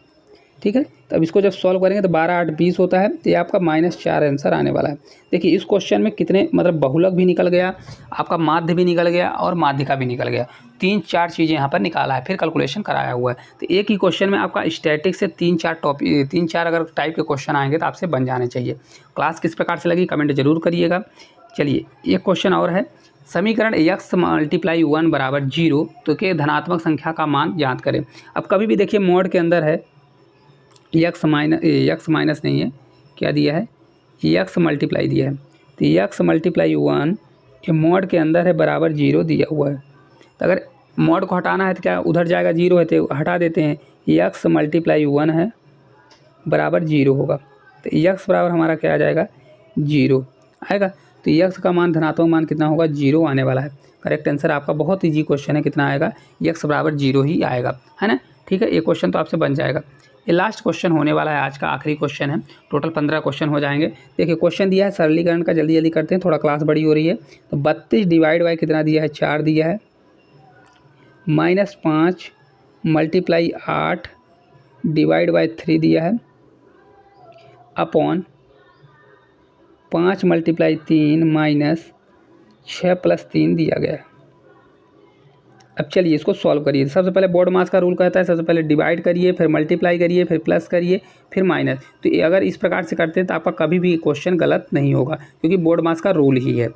ठीक है। तो अब इसको जब सॉल्व करेंगे तो 12 8 20 होता है, तो ये आपका -4 आंसर आने वाला है। देखिए इस क्वेश्चन में कितने, मतलब बहुलक भी निकल गया, आपका माध्य भी निकल गया और माध्यिका भी निकल गया। 3-4 चीज़ें यहाँ पर निकाला है, फिर कैलकुलेशन कराया हुआ है। तो एक ही क्वेश्चन में आपका स्टैटिक से 3-4 अगर टाइप के क्वेश्चन आएंगे तो आपसे बन जाने चाहिए। क्लास किस प्रकार से लगी कमेंट जरूर करिएगा। चलिए एक क्वेश्चन और है, समीकरण x × 1 बराबर 0 तो के धनात्मक संख्या का मान ज्ञात करें। अब कभी भी देखिए मोड के अंदर है x माइनस नहीं है, क्या दिया है, x मल्टीप्लाई दिया है। तो x × 1 ये मोड के अंदर है बराबर 0 दिया हुआ है। तो अगर मोड को हटाना है तो क्या उधर जाएगा, 0 है तो हटा देते हैं, x × 1 है बराबर 0 होगा। तो x बराबर हमारा क्या आ जाएगा, 0 आएगा। तो x का मान धनात्मक मान कितना होगा, 0 आने वाला है। करेक्ट आंसर आपका बहुत ईजी क्वेश्चन है, कितना आएगा, x बराबर 0 ही आएगा, है ना। ठीक है, ये क्वेश्चन तो आपसे बन जाएगा। ये लास्ट क्वेश्चन होने वाला है, आज का आखिरी क्वेश्चन है। टोटल 15 क्वेश्चन हो जाएंगे। देखिए क्वेश्चन दिया है सरलीकरण का, जल्दी जल्दी करते हैं, थोड़ा क्लास बड़ी हो रही है। तो 32 डिवाइड बाई कितना दिया है, 4 दिया है, -5 × 8 डिवाइड बाई 3 दिया है, अपॉन 5 × 3 -6 + 3 दिया गया है। अब चलिए इसको सॉल्व करिए। सबसे पहले बोर्ड मास का रूल कहता है, सबसे पहले डिवाइड करिए, फिर मल्टीप्लाई करिए, फिर प्लस करिए, फिर माइनस। तो ये अगर इस प्रकार से करते हैं तो आपका कभी भी क्वेश्चन गलत नहीं होगा, क्योंकि बोर्ड मास का रूल ही है।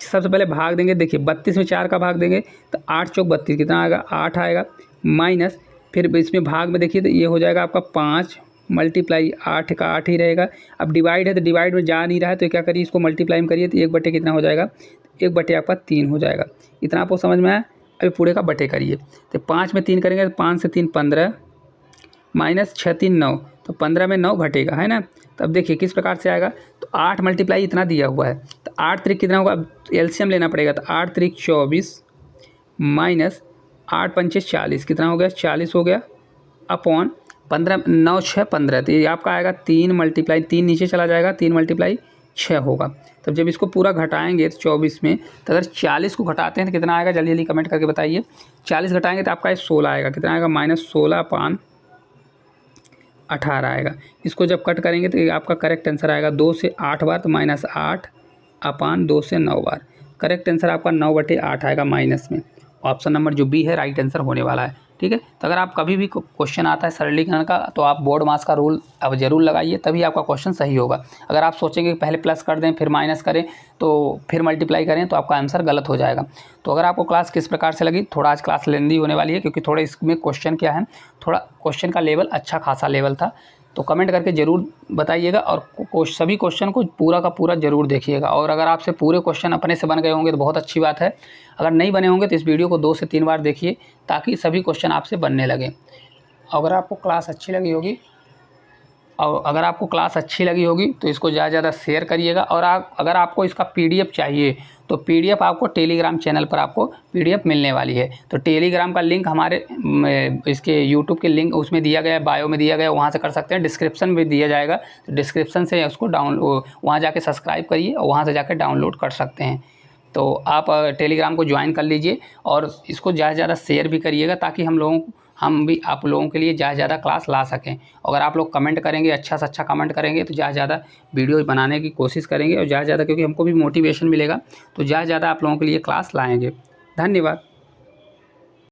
सबसे पहले भाग देंगे, देखिए 32 में 4 का भाग देंगे तो 8 × 4 = 32, कितना आएगा, 8 आएगा, माइनस फिर इसमें भाग में देखिए तो ये हो जाएगा आपका 5 × 8 का 8 ही रहेगा। अब डिवाइड है तो डिवाइड में जा नहीं रहा है, तो क्या करिए, इसको मल्टीप्लाई में करिए तो 1/, कितना हो जाएगा, 1/, आपका 3 हो जाएगा। इतना आपको समझ में आया। अभी पूरे का बटे करिए, तो 5 में 3 करेंगे तो 5 से 3 15 -6 3 9, तो 15 में 9 घटेगा, है ना। तो अब देखिए किस प्रकार से आएगा, तो 8 मल्टीप्लाई इतना दिया हुआ है, तो 8 3 कितना होगा, एलसीएम लेना पड़ेगा। तो 8 3 24 -8 5 40, कितना हो गया, 40 हो गया, अपॉन 15 9 6 15, तो ये आपका आएगा 3 × 3 नीचे चला जाएगा, 3 × 6 होगा। तब जब इसको पूरा घटाएंगे तो 24 में, तो अगर 40 को घटाते हैं तो कितना आएगा, जल्दी जल्दी कमेंट करके बताइए। 40 घटाएंगे तो आपका ये 16 आएगा, कितना आएगा, -16/18 आएगा। इसको जब कट करेंगे तो ये आपका करेक्ट आंसर आएगा 2 से 8 बार, तो -8/2 से 9 बार। करेक्ट आंसर आपका 9/8 आएगा माइनस में। ऑप्शन नंबर जो बी है राइट आंसर होने वाला है। ठीक है, तो अगर आप कभी भी क्वेश्चन आता है सरलीकरण का तो आप बोर्ड मास का रूल अब जरूर लगाइए, तभी आपका क्वेश्चन सही होगा। अगर आप सोचेंगे कि पहले प्लस कर दें फिर माइनस करें तो फिर मल्टीप्लाई करें तो आपका आंसर गलत हो जाएगा। तो अगर आपको क्लास किस प्रकार से लगी, थोड़ा आज क्लास लेंदी होने वाली है, क्योंकि थोड़ा इसमें क्वेश्चन क्या है, थोड़ा क्वेश्चन का लेवल अच्छा खासा लेवल था। तो कमेंट करके ज़रूर बताइएगा और सभी क्वेश्चन को पूरा का पूरा ज़रूर देखिएगा। और अगर आपसे पूरे क्वेश्चन अपने से बन गए होंगे तो बहुत अच्छी बात है, अगर नहीं बने होंगे तो इस वीडियो को 2 से 3 बार देखिए ताकि सभी क्वेश्चन आपसे बनने लगे। अगर आपको क्लास अच्छी लगी होगी तो इसको ज़्यादा से ज़्यादा शेयर करिएगा। और अगर आपको इसका PDF चाहिए तो PDF आपको टेलीग्राम चैनल पर आपको PDF मिलने वाली है। तो टेलीग्राम का लिंक हमारे इसके यूट्यूब के लिंक उसमें दिया गया है, बायो में दिया गया है, वहाँ से कर सकते हैं। डिस्क्रिप्शन में दिया जाएगा, तो डिस्क्रिप्शन से उसको वहाँ जाके सब्सक्राइब करिए और वहाँ से जाकर डाउनलोड कर सकते हैं। तो आप टेलीग्राम को ज्वाइन कर लीजिए और इसको ज़्यादा से ज़्यादा शेयर भी करिएगा ताकि हम भी आप लोगों के लिए ज़्यादा से ज़्यादा क्लास ला सकें। अगर आप लोग कमेंट करेंगे, अच्छा से अच्छा कमेंट करेंगे तो ज़्यादा से ज़्यादा वीडियो बनाने की कोशिश करेंगे और ज़्यादा से ज़्यादा, क्योंकि हमको भी मोटिवेशन मिलेगा, तो ज़्यादा से ज़्यादा आप लोगों के लिए क्लास लाएँगे। धन्यवाद।